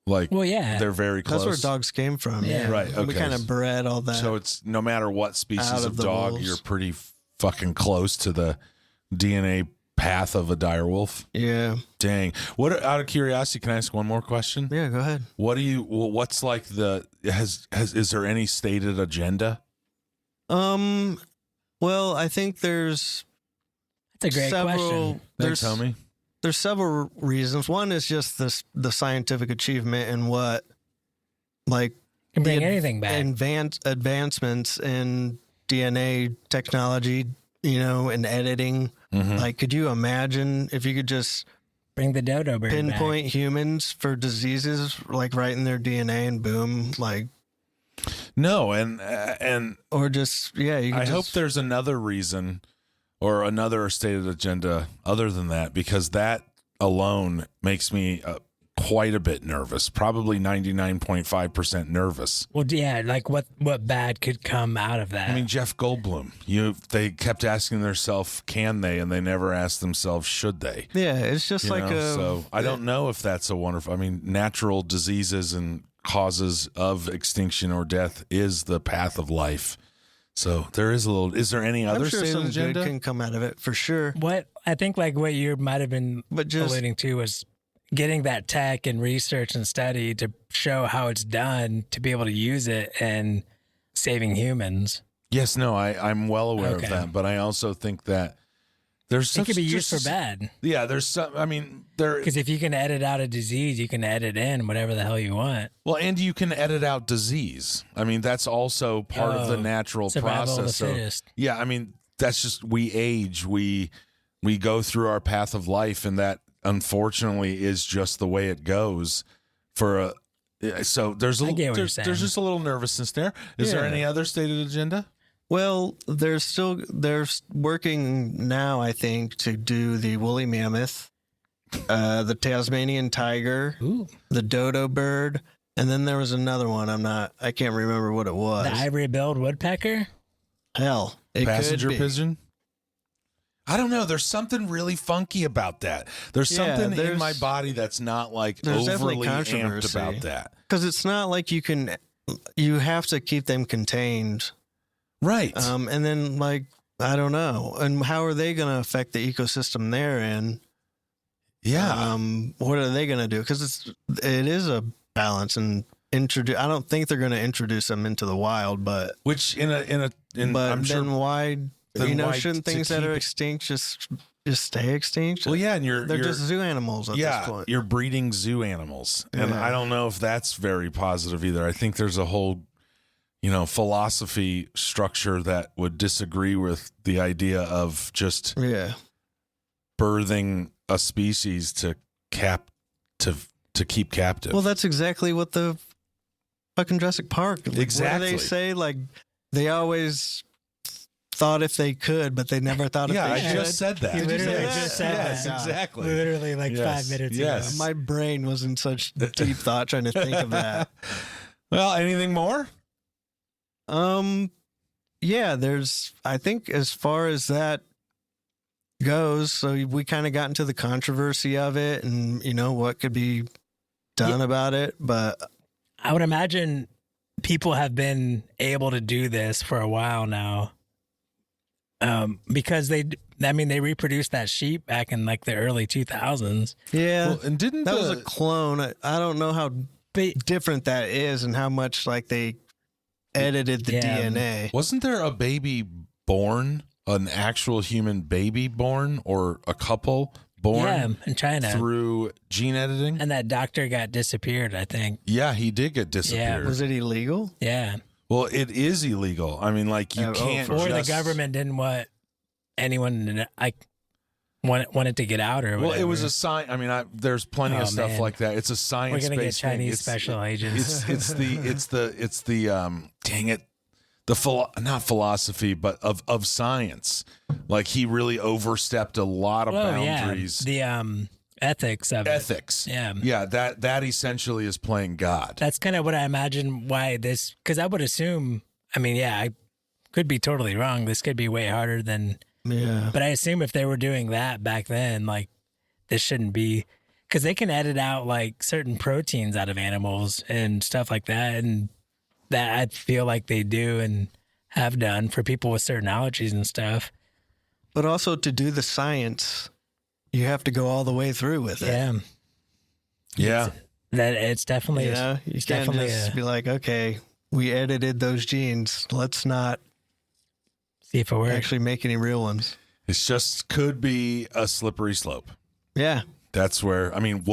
Like, they're very close. That's where dogs came from. Yeah. Right. Okay. We kind of bred all that. So it's no matter what species of dog, wolves. You're pretty fucking close to the DNA path of a dire wolf. Yeah. Dang. What, out of curiosity, can I ask one more question? Yeah, go ahead. What's like is there any stated agenda? Well, I think there's That's a great question. Tell me. There's several reasons. One is just the scientific achievement and what, like, can bring anything back. Advancements in DNA technology, and editing. Mm-hmm. Like, could you imagine if you could just bring the dodo bird pinpoint back. humans for diseases, like right in their DNA, and boom, like. No, and or just I hope there's another reason. Or another stated agenda other than that, because that alone makes me quite a bit nervous, probably 99.5% nervous. Well, yeah, like what bad could come out of that? I mean, Jeff Goldblum, they kept asking themselves, can they? And they never asked themselves, should they? Yeah, it's just so I don't know if that's natural diseases and causes of extinction or death is the path of life. So there is is there any other stated agenda? Good can come out of it for sure. What I think like what you might have been alluding to was getting that tech and research and study to show how it's done to be able to use it and saving humans. Yes, no, I'm well aware of that, but I also think that it could be used for bad. Yeah, there's some. I mean, because if you can edit out a disease, you can edit in whatever the hell you want. Well, and you can edit out disease. I mean, that's also part of the natural process. Of the fittest. Yeah, I mean, that's just we age, we go through our path of life, and that unfortunately is just the way it goes. So there's just a little nervousness there. Is there any other stated agenda? Well, they're working now, I think, to do the woolly mammoth, the Tasmanian tiger, the dodo bird, and then there was another one. I can't remember what it was. The ivory-billed woodpecker? Hell, it passenger could be. Pigeon? I don't know. There's something really funky about that. There's something in my body that's not like overly amped about that. Because it's not like you have to keep them contained. Right. And then, like, I don't know. And how are they going to affect the ecosystem they're in? Yeah. What are they going to do? Because it is a balance and introduce. I don't think they're going to introduce them into the wild, but which but I'm then why shouldn't things that are extinct just stay extinct? Well, yeah, and they're just zoo animals at this point. You're breeding zoo animals, and I don't know if that's very positive either. I think there's a whole philosophy structure that would disagree with the idea of just birthing a species to keep captive. Well, that's exactly what the fucking Jurassic Park. Exactly. What do they say? Like, they always thought if they could, but they never thought if they should. I just said that. You literally just said that. Yes, exactly. Literally 5 minutes ago. My brain was in such deep thought trying to think of that. Well, anything more? Yeah, I think as far as that goes, so we kind of got into the controversy of it and, what could be done about it. But I would imagine people have been able to do this for a while now. Because they reproduced that sheep back in like the early 2000s. Yeah. Well, and that was a clone. I don't know how different that is and how much like they edited the DNA. Wasn't there a baby born, an actual human baby born, or a couple born in China through gene editing? And that doctor got disappeared, I think. Yeah, he did get disappeared. Yeah. Was it illegal? Yeah. Well, it is illegal. I mean, like, you can't or the government didn't want anyone wanted to get out or whatever. Well, it was a sign. I mean, there's plenty of stuff like that. It's a science-based thing. We're gonna get Chinese special agents. It's the dang it, not philosophy, but of science. Like, he really overstepped a lot of boundaries. Yeah. The ethics of ethics. Yeah. That essentially is playing God. That's kind of what I imagine why this. Because I would assume. I mean, I could be totally wrong. This could be way harder than. Yeah. But I assume if they were doing that back then, like, this shouldn't be, because they can edit out like certain proteins out of animals and stuff like that. And that I feel like they do and have done for people with certain allergies and stuff. But also to do the science, you have to go all the way through with it. Yeah. It's definitely, you can't just be like, okay, we edited those genes. Let's not see if it works. Actually make any real ones. It's just could be a slippery slope. Yeah. That's where, I mean,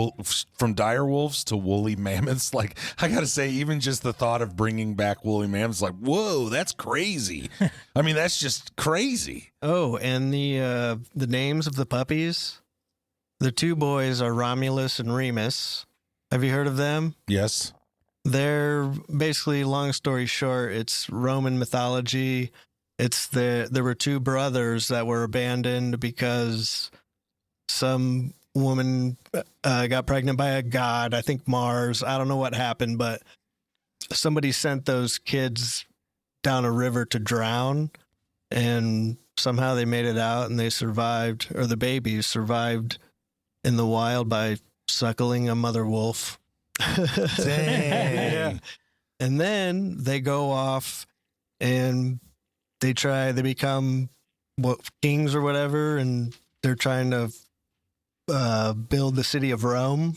from dire wolves to woolly mammoths, like, I got to say, even just the thought of bringing back woolly mammoths, like, whoa, that's crazy. I mean, that's just crazy. Oh, and the names of the puppies, the two boys are Romulus and Remus. Have you heard of them? Yes. They're basically, long story short, it's Roman mythology. There were two brothers that were abandoned because some woman got pregnant by a god, I think Mars. I don't know what happened, but somebody sent those kids down a river to drown, and somehow they made it out and they survived, or the babies survived in the wild by suckling a mother wolf. Dang. Yeah. And then they go off and they become kings or whatever, and they're trying to build the city of Rome.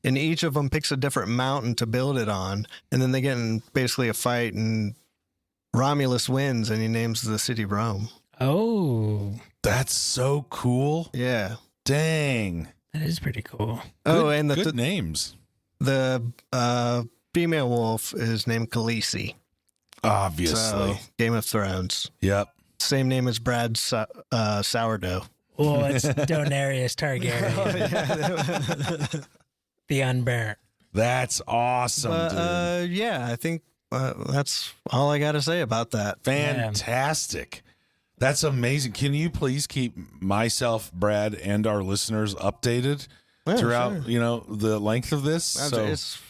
And each of them picks a different mountain to build it on. And then they get in basically a fight, and Romulus wins, and he names the city Rome. Oh. That's so cool. Yeah. Dang. That is pretty cool. And good names. The female wolf is named Khaleesi. Obviously. So, Game of Thrones. Yep. Same name as Brad's sourdough. Well, it's Daenerys Targaryen. The unburnt. That's awesome, dude. Yeah, I think that's all I got to say about that. Fantastic. That's amazing. Can you please keep myself, Brad, and our listeners updated throughout, the length of this?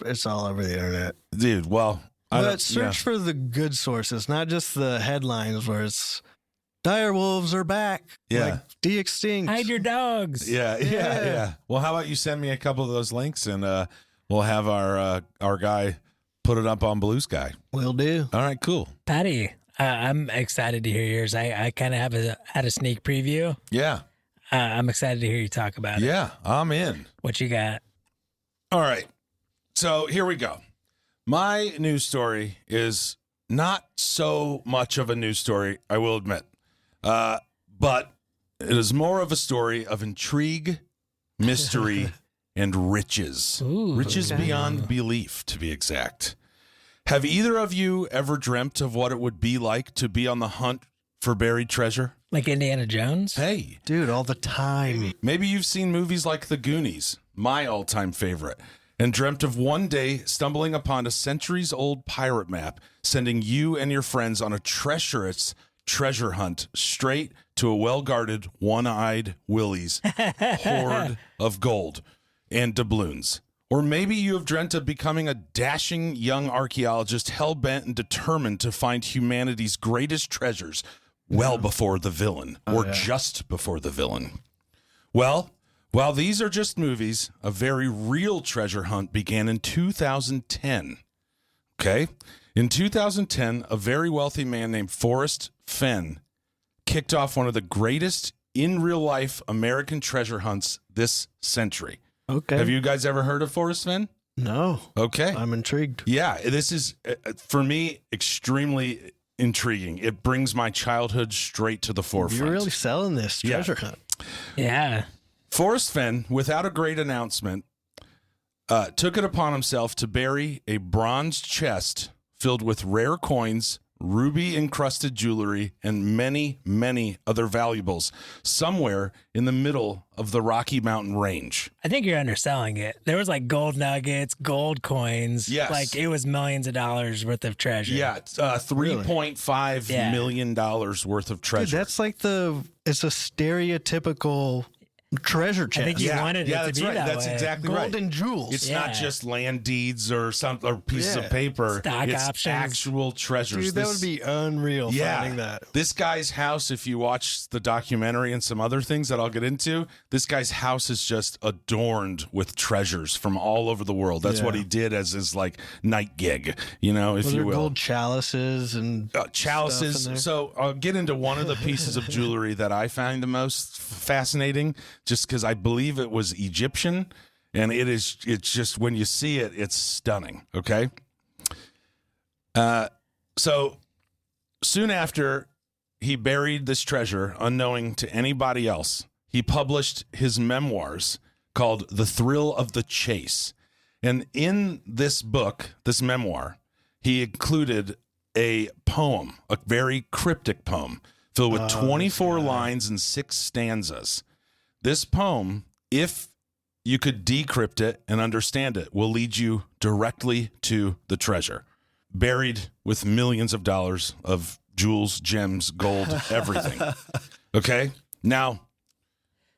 It's all over the internet. Dude, well... But search for the good sources, not just the headlines where it's dire wolves are back. Yeah. Like, de-extinct. Hide your dogs. Yeah. Well, how about you send me a couple of those links, and we'll have our guy put it up on Blue Sky. Will do. All right, cool. Paddy, I'm excited to hear yours. I kind of had a sneak preview. Yeah. I'm excited to hear you talk about it. Yeah, I'm in. What you got? All right. So here we go. My news story is not so much of a news story, I will admit. But it is more of a story of intrigue, mystery, and riches. Ooh, riches beyond belief, to be exact. Have either of you ever dreamt of what it would be like to be on the hunt for buried treasure? Like Indiana Jones? Hey. Dude, all the time. Maybe you've seen movies like The Goonies, my all-time favorite, and dreamt of one day stumbling upon a centuries-old pirate map, sending you and your friends on a treacherous treasure hunt straight to a well-guarded, one-eyed Willie's hoard of gold and doubloons. Or maybe you have dreamt of becoming a dashing young archaeologist hell-bent and determined to find humanity's greatest treasures well before the villain, or just before the villain. Well, while these are just movies, a very real treasure hunt began in 2010. Okay? In 2010, a very wealthy man named Forrest Fenn kicked off one of the greatest in real life American treasure hunts this century. Okay. Have you guys ever heard of Forrest Fenn? No. Okay. I'm intrigued. Yeah, this is, for me, extremely intriguing. It brings my childhood straight to the forefront. You're really selling this treasure hunt. Yeah. Forrest Fenn, without a great announcement, took it upon himself to bury a bronze chest filled with rare coins, ruby-encrusted jewelry, and many, many other valuables somewhere in the middle of the Rocky Mountain range. I think you're underselling it. There was like gold nuggets, gold coins. Yes. Like it was millions of dollars worth of treasure. Yeah, $3.5 million worth of treasure. Dude, that's like it's a stereotypical treasure chest. I think you wanted it to be right. that That's way. exactly right. Golden jewels. It's not just land deeds or pieces of paper. Stock it's options. Actual treasures. Dude, that would be unreal finding that. This guy's house, if you watch the documentary and some other things that I'll get into, this guy's house is just adorned with treasures from all over the world. That's what he did as his like night gig, if you will. Gold chalices and chalices. stuff in there. So I'll get into one of the pieces of jewelry that I find the most fascinating, just because I believe it was Egyptian, and it's just, when you see it, it's stunning. Okay. So soon after he buried this treasure, unknowing to anybody else, he published his memoirs called The Thrill of the Chase. And in this book, this memoir, he included a poem, a very cryptic poem filled with 24 lines and 6 stanzas. This poem, if you could decrypt it and understand it, will lead you directly to the treasure, buried with millions of dollars of jewels, gems, gold, everything. Okay? Now,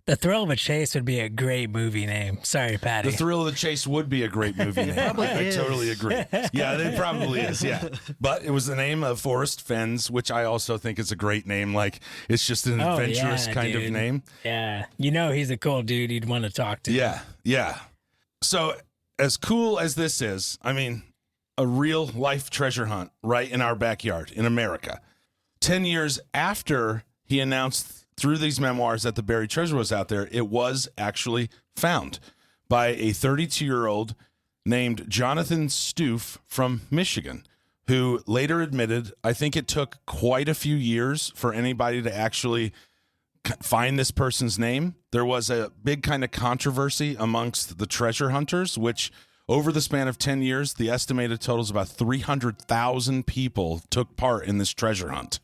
The Thrill of a Chase would be a great movie name. Sorry, Paddy. The Thrill of the Chase would be a great movie name. I totally agree. Yeah, it probably is, yeah. But it was the name of Forrest Fenn's, which I also think is a great name. Like, it's just an adventurous kind of name. Yeah. He's a cool dude you'd want to talk to. Yeah, yeah. So as cool as this is, I mean, a real life treasure hunt right in our backyard in America. 10 years after he announced through these memoirs that the buried treasure was out there, it was actually found by a 32-year-old named Jonathan Stoof from Michigan, who later admitted, I think it took quite a few years for anybody to actually find this person's name. There was a big kind of controversy amongst the treasure hunters, which over the span of 10 years, the estimated total is about 300,000 people took part in this treasure hunt.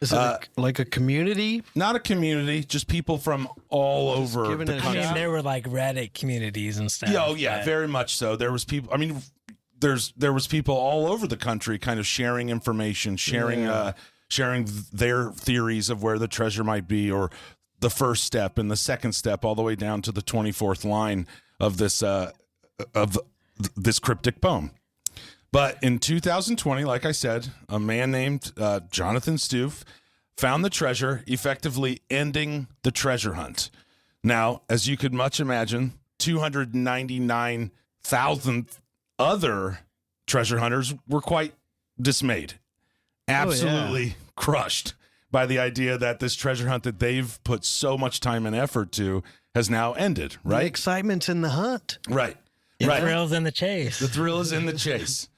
Is it like a community? Not a community, just people from all over the country. I mean, there were like Reddit communities and stuff. Oh, yeah, very much so. There was people, I mean, there was people all over the country kind of sharing information, sharing their theories of where the treasure might be, or the first step and the second step, all the way down to the 24th line of this cryptic poem. But in 2020, like I said, a man named Jonathan Stoof found the treasure, effectively ending the treasure hunt. Now, as you could much imagine, 299,000 other treasure hunters were quite dismayed, absolutely crushed by the idea that this treasure hunt that they've put so much time and effort to has now ended, right? The excitement's in the hunt. Right. The thrill's in the chase. The thrill is in the chase.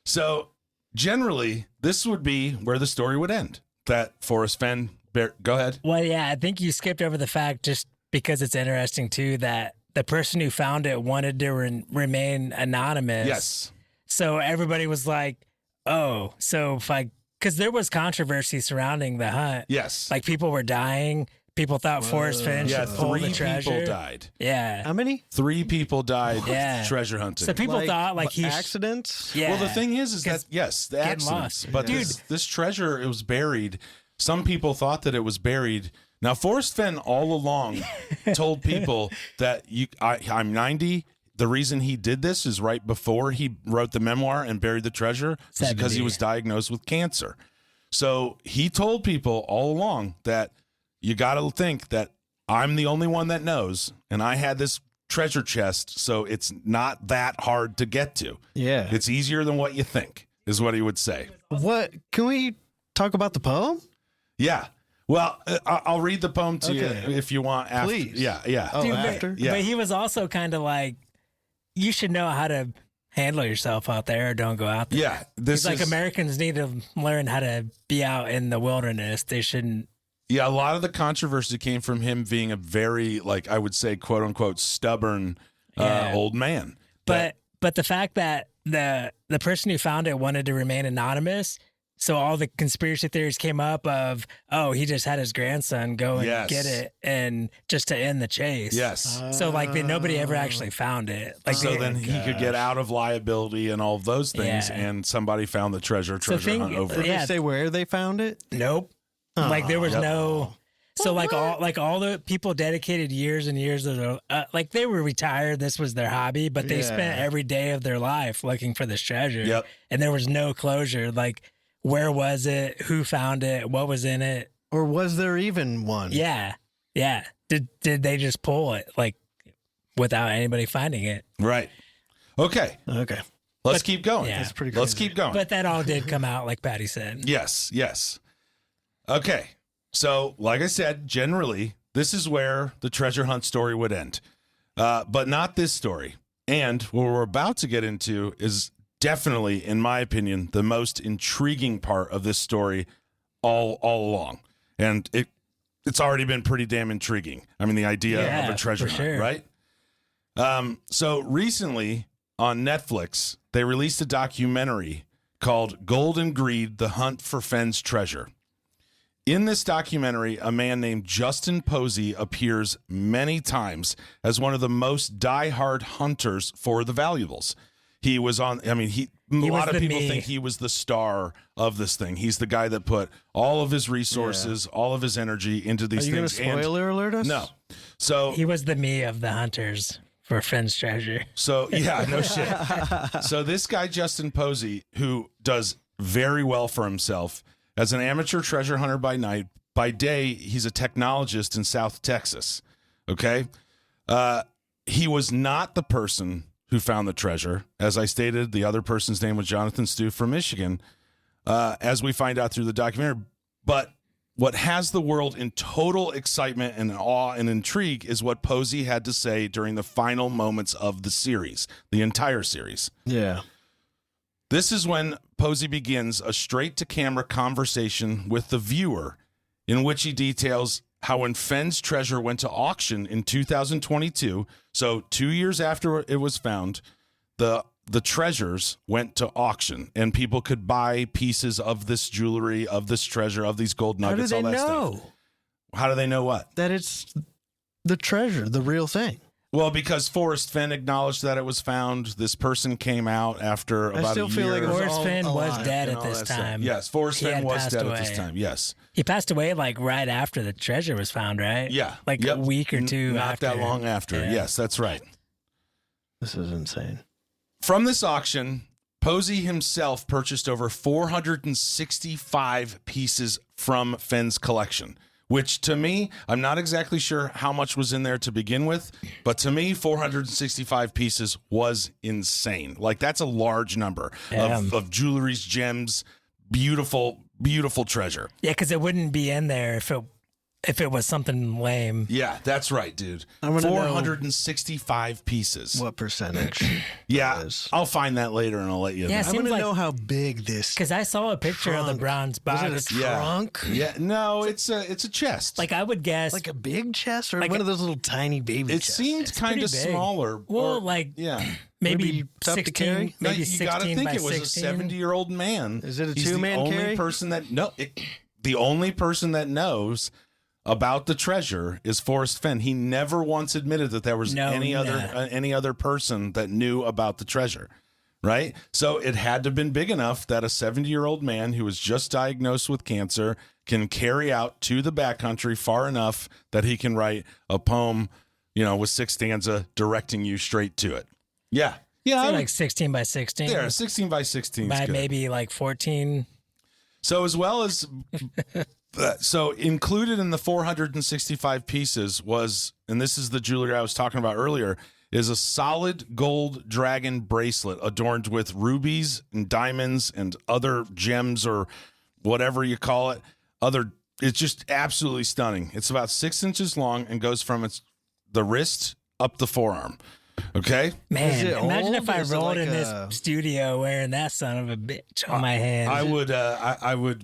So generally, this would be where the story would end. That Forrest Fenn, go ahead. Well, yeah, I think you skipped over the fact, just because it's interesting too, that the person who found it wanted to remain anonymous. Yes. So everybody was like, oh, so because there was controversy surrounding the hunt. Yes. Like people were dying. People thought Forrest Fenn should pull the treasure. 3 people died. Yeah. How many? 3 people died treasure hunting. So people thought like accidents. Yeah. Well, the thing is that yes, the accidents. Lost. But this treasure, it was buried. Some people thought that it was buried. Now, Forrest Fenn all along told people that I'm 90. The reason he did this is right before he wrote the memoir and buried the treasure is because he was diagnosed with cancer. So he told people all along that you got to think that I'm the only one that knows, and I had this treasure chest, so it's not that hard to get to. Yeah. It's easier than what you think, is what he would say. What? Can we talk about the poem? Yeah. Well, I'll read the poem to you if you want. After. Please. Yeah. Oh, Dude, after? But he was also kind of like, you should know how to handle yourself out there or don't go out there. Yeah. He's like, Americans need to learn how to be out in the wilderness. They shouldn't. Yeah, a lot of the controversy came from him being a very, like, I would say, quote unquote, stubborn old man. But the fact that the person who found it wanted to remain anonymous, so all the conspiracy theories came up of, oh, he just had his grandson go and get it, and just to end the chase. Yes. So like nobody ever actually found it. Like so then he could get out of liability and all of those things, and somebody found the treasure hunt over. Did they say where they found it? Nope. Like there was no. So like all the people dedicated years and years of their, like they were retired. This was their hobby, but they spent every day of their life looking for this treasure. Yep. And there was no closure. Like where was it? Who found it? What was in it? Or was there even one? Yeah. Yeah. Did they just pull it like without anybody finding it? Right. Okay. Let's keep going. Yeah. That's pretty crazy. Let's keep going. But that all did come out, like Paddy said. Yes. Okay. So, like I said, generally, this is where the treasure hunt story would end. But not this story. And what we're about to get into is definitely, in my opinion, the most intriguing part of this story all along. And it's already been pretty damn intriguing. I mean, the idea of a treasure hunt, right? So recently on Netflix, they released a documentary called Gold and Greed, The Hunt for Fenn's Treasure. In this documentary, a man named Justin Posey appears many times as one of the most diehard hunters for the valuables. He was on, I mean, a lot of people think he was the star of this thing. He's the guy that put all of his resources, all of his energy into these things. Are you going to spoiler alert us? No. So he was the me of the hunters for Fenn's treasure. So, yeah, no shit. So this guy, Justin Posey, who does very well for himself, as an amateur treasure hunter by night, by day, he's a technologist in South Texas. Okay? He was not the person who found the treasure. As I stated, the other person's name was Jonathan Stu from Michigan, as we find out through the documentary. But what has the world in total excitement and awe and intrigue is what Posey had to say during the final moments of the series, the entire series. Yeah. This is when Posey begins a straight-to-camera conversation with the viewer in which he details how when Fenn's treasure went to auction in 2022, so 2 years after it was found, the treasures went to auction, and people could buy pieces of this jewelry, of this treasure, of these gold nuggets, all that stuff. How do they know what? That it's the treasure, the real thing. Well, because Forrest Fenn acknowledged that it was found. This person came out after about a year. Forrest Fenn was dead at this time. Yes, Forrest Fenn was dead at this time. Yes. He passed away like right after the treasure was found, right? Yeah. Like a week or two Not after. that long after. Yeah. Yes, that's right. This is insane. From this auction, Posey himself purchased over 465 pieces from Fenn's collection, which to me, I'm not exactly sure how much was in there to begin with, but to me, 465 pieces was insane. Like, that's a large number of jewelries, gems, beautiful beautiful treasure. Yeah, because it wouldn't be in there if it was something lame. Yeah, that's right, dude. 465 pieces. What percentage? Yeah, is. I'll find that later and I'll let you know. I want to know how big this. Because I saw a picture of the bronze box. Was it a trunk? Yeah, no, it's a chest. Like I would guess, Like a big chest or like one of those little tiny baby it chests? seemed kind of smaller. Well, maybe tough to 16, carry? maybe you 16 got to think by it was 16. a 70-year-old man. Is it a He's two-man the only carry? person that the only person that knows about the treasure is Forrest Fenn. He never once admitted that there was any other person that knew about the treasure, right? So it had to have been big enough that a 70-year-old man who was just diagnosed with cancer can carry out to the backcountry far enough that he can write a poem, with 6 stanza directing you straight to it. Yeah. Yeah. Like 16 by 16. Yeah, 16 by 16 by is good. maybe like 14. So as well as so included in the 465 pieces was, and this is the jewelry I was talking about earlier, is a solid gold dragon bracelet adorned with rubies and diamonds and other gems or whatever you call it. It's just absolutely stunning. It's about 6 inches long and goes from the wrist up the forearm. Okay, man. Imagine if I Is it rolled like in this studio wearing that son of a bitch on my hand. I would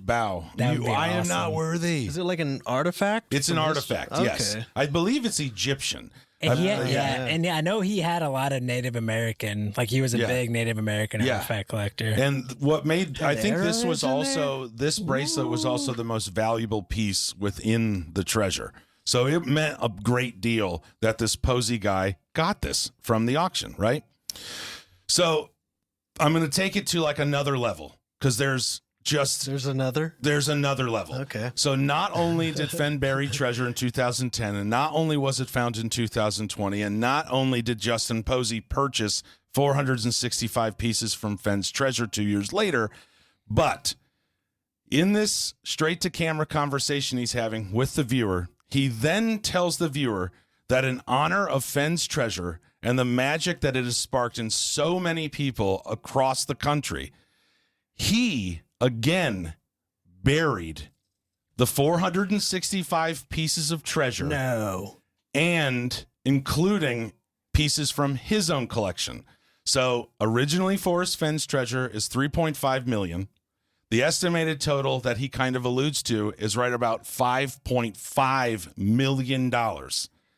bow. That would be I am awesome. not worthy. Is it like an artifact? It's an artifact. Okay. Yes, I believe it's Egyptian. And and I know he had a lot of Native American, like he was a big Native American artifact collector. And what made I think this was arrows in also this bracelet was also the most valuable piece within the treasure. So it meant a great deal that this Posey guy got this from the auction, right? So I'm going to take it to like another level because there's another level. Okay. So not only did Fenn bury treasure in 2010, and not only was it found in 2020, and not only did Justin Posey purchase 465 pieces from Fenn's treasure 2 years later, but in this straight-to-camera conversation he's having with the viewer, he then tells the viewer that in honor of Fenn's treasure and the magic that it has sparked in so many people across the country, he again buried the 465 pieces of treasure. No. And including pieces from his own collection. So originally Forrest Fenn's treasure is $3.5 million. The estimated total that he kind of alludes to is right about $5.5 million.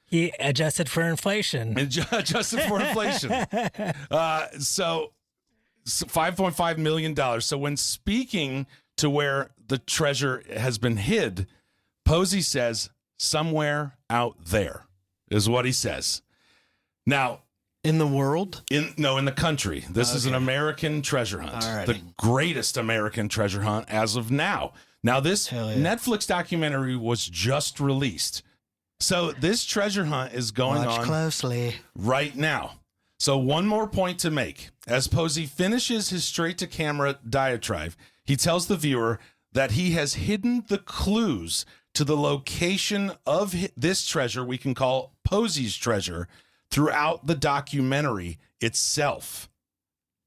He adjusted for inflation. Adjusted for inflation. So $5.5 million. So when speaking to where the treasure has been hid, Posey says, somewhere out there is what he says. Now, in the world? In the country. This is an American treasure hunt. Alrighty. The greatest American treasure hunt as of now. Now, this Netflix documentary was just released. So this treasure hunt is going on closely right now. So one more point to make. As Posey finishes his straight-to-camera diatribe, he tells the viewer that he has hidden the clues to the location of this treasure we can call Posey's treasure throughout the documentary itself.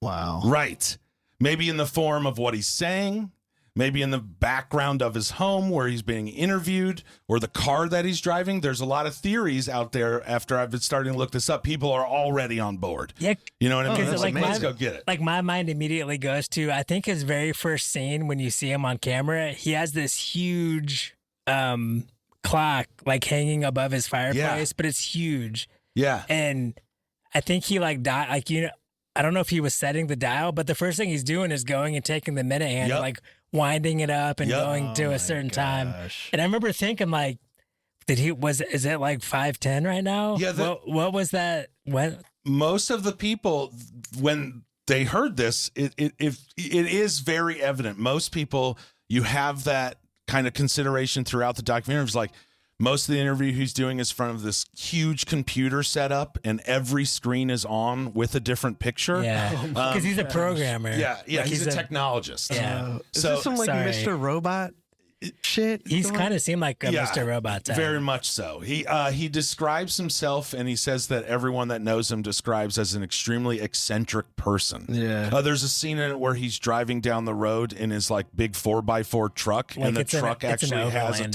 Wow. Right. Maybe in the form of what he's saying, maybe in the background of his home where he's being interviewed, or the car that he's driving. There's a lot of theories out there after I've been starting to look this up. People are already on board. Yeah. You know what I mean? Like let's go get it. Like my mind immediately goes to, I think his very first scene when you see him on camera, he has this huge clock like hanging above his fireplace, but it's huge. Yeah. And I think he I don't know if he was setting the dial, but the first thing he's doing is going and taking the minute hand and like winding it up and going to a certain time. And I remember thinking like, is it like 5:10 right now? Yeah. What was that? What? Most of the people, when they heard this, it is very evident. Most people, you have that kind of consideration throughout the documentary. It's like, most of the interview he's doing is in front of this huge computer setup, and every screen is on with a different picture. Yeah, because he's a programmer. Yeah, he's a technologist. Yeah. Is this some like Sorry. Mr. Robot? shit. He's kind of seemed like a Mr. Robot type. Very much so. He describes himself, and he says that everyone that knows him describes as an extremely eccentric person. Yeah. There's a scene in it where he's driving down the road in his like big 4x4 truck, Like and the truck actually has a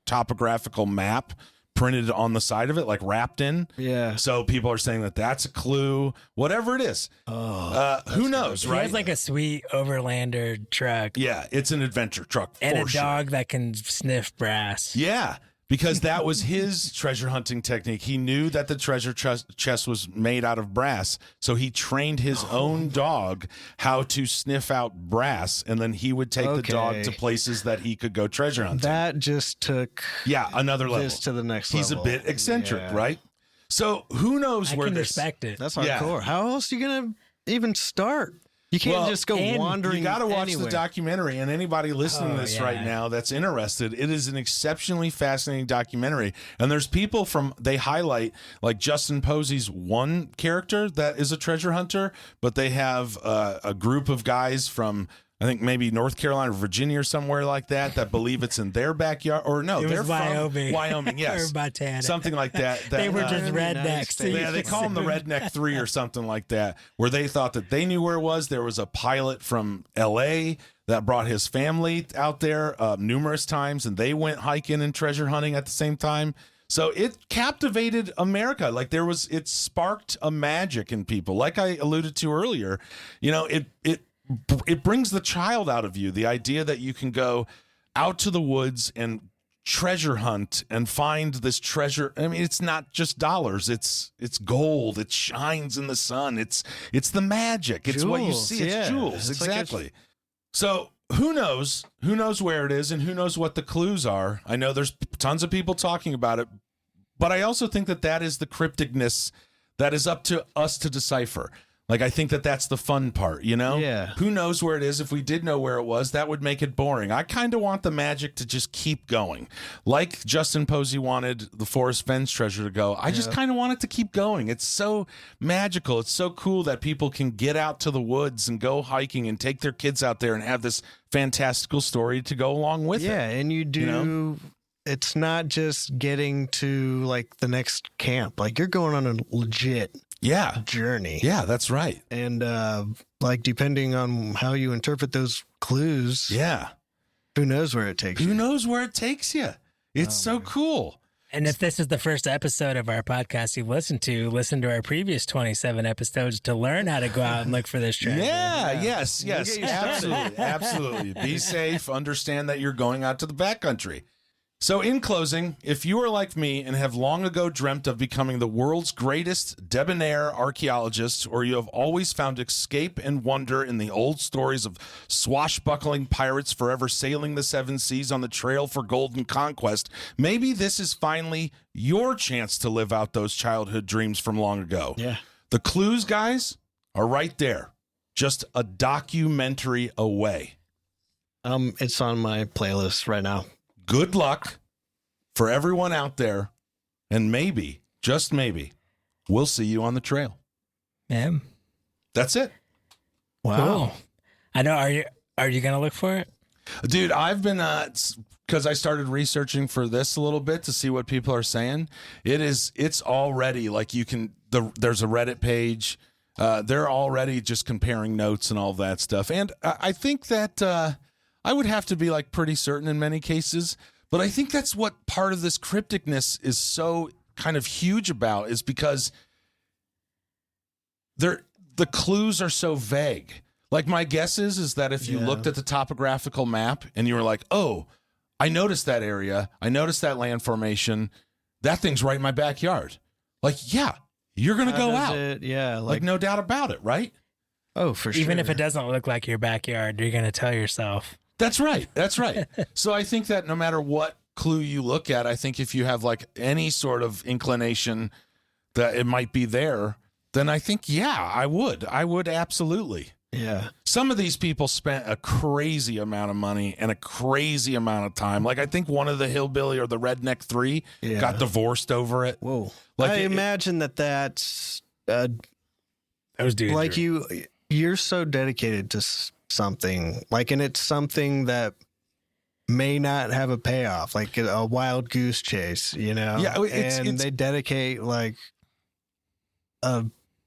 topographical map printed on the side of it, like wrapped in. Yeah. So people are saying that that's a clue, whatever it is. Who knows, right? He has like a sweet overlander truck. Yeah, it's an adventure truck. And for a dog that can sniff brass. Yeah, because that was his treasure hunting technique. He knew that the treasure chest was made out of brass, so he trained his own dog how to sniff out brass, and then he would take the dog to places that he could go treasure hunting. That just took another level. This to the next He's level. a bit eccentric, right? So who knows where this... respect it. That's hardcore. How else are you going to even start? You can't just go wandering. You got to watch anywhere. the documentary, and anybody listening to this right now that's interested, it is an exceptionally fascinating documentary. And there's people they highlight like Justin Posey's one character that is a treasure hunter, but they have a group of guys from, I think maybe North Carolina or Virginia or somewhere like that believe it's in their backyard. Or no, they're Wyoming. from Wyoming, yes. Or Montana. Something like that. They were just rednecks. Yeah, they call them the Redneck 3 or something like that, where they thought that they knew where it was. There was a pilot from L.A. that brought his family out there numerous times, and they went hiking and treasure hunting at the same time. So it captivated America. Like it sparked a magic in people. Like I alluded to earlier, it brings the child out of you. The idea that you can go out to the woods and treasure hunt and find this treasure. I mean, it's not just dollars. It's gold. It shines in the sun. It's the magic. It's what you see. It's jewels. It's exactly. So who knows? Who knows where it is, and who knows what the clues are? I know there's tons of people talking about it, but I also think that is the crypticness that is up to us to decipher. Like, I think that's the fun part, Yeah. Who knows where it is? If we did know where it was, that would make it boring. I kind of want the magic to just keep going. Like Justin Posey wanted the Forrest Fenn's treasure to go. I just kind of want it to keep going. It's so magical. It's so cool that people can get out to the woods and go hiking and take their kids out there and have this fantastical story to go along with it. Yeah, and you do... It's not just getting to, like, the next camp. Like, you're going on a legit... journey. Yeah, that's right. And like depending on how you interpret those clues, who knows where it takes you? Who knows where it takes you? It's so cool. And if this is the first episode of our podcast you've listened to, listen to our previous 27 episodes to learn how to go out and look for this treasure. Yes, absolutely. Be safe. Understand that you're going out to the backcountry. So in closing, if you are like me and have long ago dreamt of becoming the world's greatest debonair archaeologist, or you have always found escape and wonder in the old stories of swashbuckling pirates forever sailing the seven seas on the trail for golden conquest, maybe this is finally your chance to live out those childhood dreams from long ago. Yeah. The clues, guys, are right there. Just a documentary away. It's on my playlist right now. Good luck for everyone out there, and maybe, just maybe, we'll see you on the trail. Yeah. That's it. Wow. Cool. I know. Are you going to look for it? Dude, I've been, because I started researching for this a little bit to see what people are saying. It's already like there's a Reddit page. They're already just comparing notes and all that stuff. And I think that, I would have to be like pretty certain in many cases, but I think that's what part of this crypticness is so kind of huge about, is because the clues are so vague. Like my guess is that if you looked at the topographical map and you were like, oh, I noticed that area, I noticed that land formation, that thing's right in my backyard. Like, yeah, you're going to go out. Like no doubt about it, right? Oh, for sure. Even if it doesn't look like your backyard, you're going to tell yourself. That's right. So I think that no matter what clue you look at, I think if you have like any sort of inclination that it might be there, then I think, I would absolutely. Yeah. Some of these people spent a crazy amount of money and a crazy amount of time. Like I think one of the hillbilly or the Redneck 3 got divorced over it. Whoa. Like I imagine that's those dudes like you're so dedicated to something, like, and it's something that may not have a payoff, like a wild goose chase, you know? Yeah, and they dedicate like a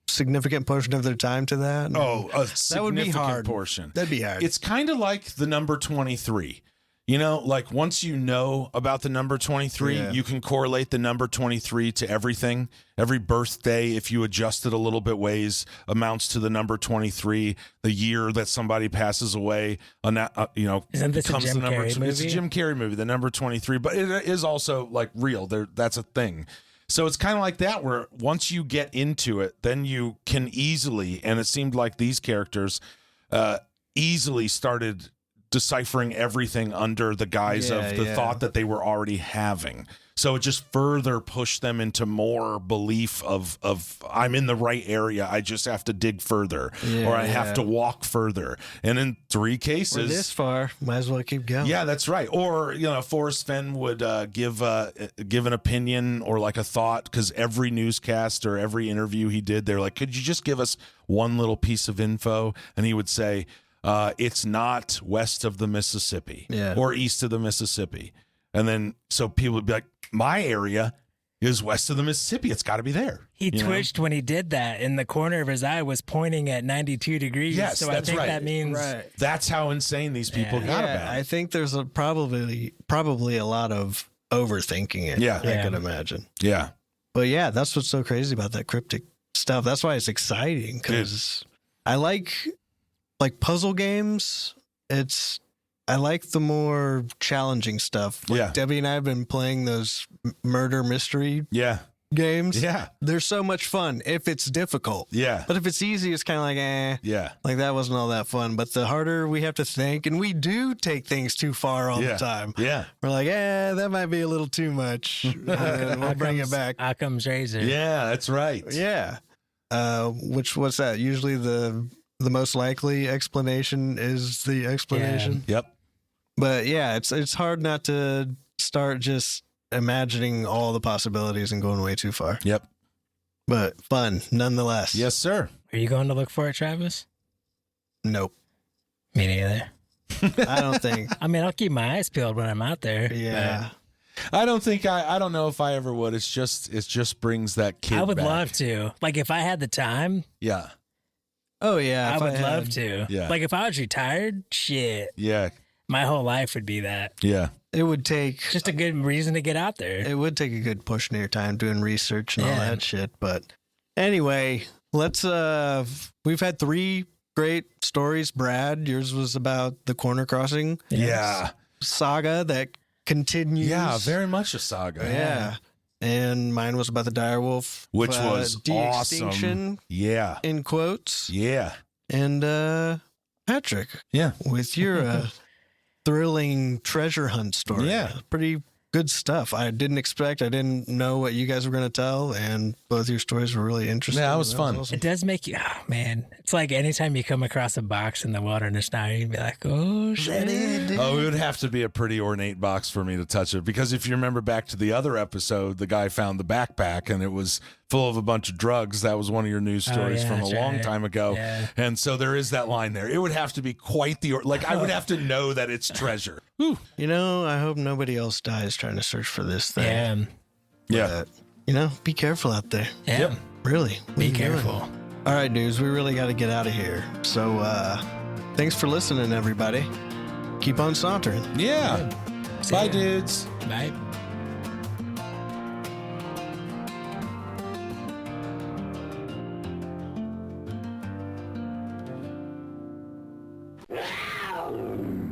significant portion of their time to that. Oh, a significant that would be hard. portion. That'd be hard. It's kind of like the number 23. You know, like once you know about the number 23, you can correlate the number 23 to everything. Every birthday, if you adjust it a little bit ways, amounts to the number 23. The year that somebody passes away, isn't this becomes a Jim the number Carrey movie? It's a Jim Carrey movie, the number 23. But it is also like real. That's a thing. So it's kind of like that, where once you get into it, then you can easily, and it seemed like these characters easily started deciphering everything under the guise of the thought that they were already having. So it just further pushed them into more belief of I'm in the right area. I just have to dig further, or I have to walk further. And in 3 cases, we're this far, might as well keep going. Yeah, that's right. Or Forrest Fenn would give an opinion or like a thought, because every newscast or every interview he did, they're like, "Could you just give us one little piece of info?" And he would say, it's not west of the Mississippi or east of the Mississippi. And then so people would be like, my area is west of the Mississippi. It's got to be there. He twitched when he did that, and the corner of his eye was pointing at 92 degrees. Yes, so that's I think right. that means that's how insane these people got about it. I think there's probably a lot of overthinking it. I could imagine. Yeah. But yeah, that's what's so crazy about that cryptic stuff. That's why it's exciting, because I like puzzle games. I like the more challenging stuff. Like Debbie and I have been playing those murder mystery games. Yeah. They're so much fun if it's difficult. Yeah. But if it's easy, it's kind of like, Yeah. Like that wasn't all that fun. But the harder we have to think, and we do take things too far all the time. Yeah. We're like, that might be a little too much. And we'll bring it back. Occam's razor. Yeah, that's right. Yeah. What's that? Usually the most likely explanation is the explanation. Yeah. Yep. But yeah, it's hard not to start just imagining all the possibilities and going way too far. Yep. But fun nonetheless. Yes, sir. Are you going to look for it, Travis? Nope. Me neither. I don't think. I mean, I'll keep my eyes peeled when I'm out there. Yeah. I don't think I don't know if I ever would. It just brings that kid I would back. love to. Like if I had the time. Yeah. Oh yeah. I would love to. Yeah. Like if I was retired, shit. Yeah. My whole life would be that. Yeah. It would take just a good reason to get out there. It would take a good portion of your time doing research and all that shit. But anyway, let's we've had 3 great stories. Brad, yours was about the corner crossing. Yeah. Saga that continues. Yeah, very much a saga. Yeah. And mine was about the direwolf, which was de-extinction. Awesome. Yeah. In quotes. Yeah. And Patrick. Yeah. With your thrilling treasure hunt story. Yeah. Pretty good stuff. I didn't know what you guys were going to tell, and both your stories were really interesting. Yeah, it was fun. Awesome. It does make you, man, it's like anytime you come across a box in the wilderness now, you'd be like, oh, shit. It would have to be a pretty ornate box for me to touch it, because if you remember back to the other episode, the guy found the backpack and it was full of a bunch of drugs. That was one of your news stories from a long time ago. Yeah. And so there is that line there. It would have to be quite I would have to know that it's treasure. Whew. You know, I hope nobody else dies trying to search for this thing. Yeah. But, be careful out there. Yeah. Yep. Really. Be careful. All right, dudes, we really got to get out of here. So thanks for listening, everybody. Keep on sauntering. Yeah. Bye, dudes. Bye. Wow.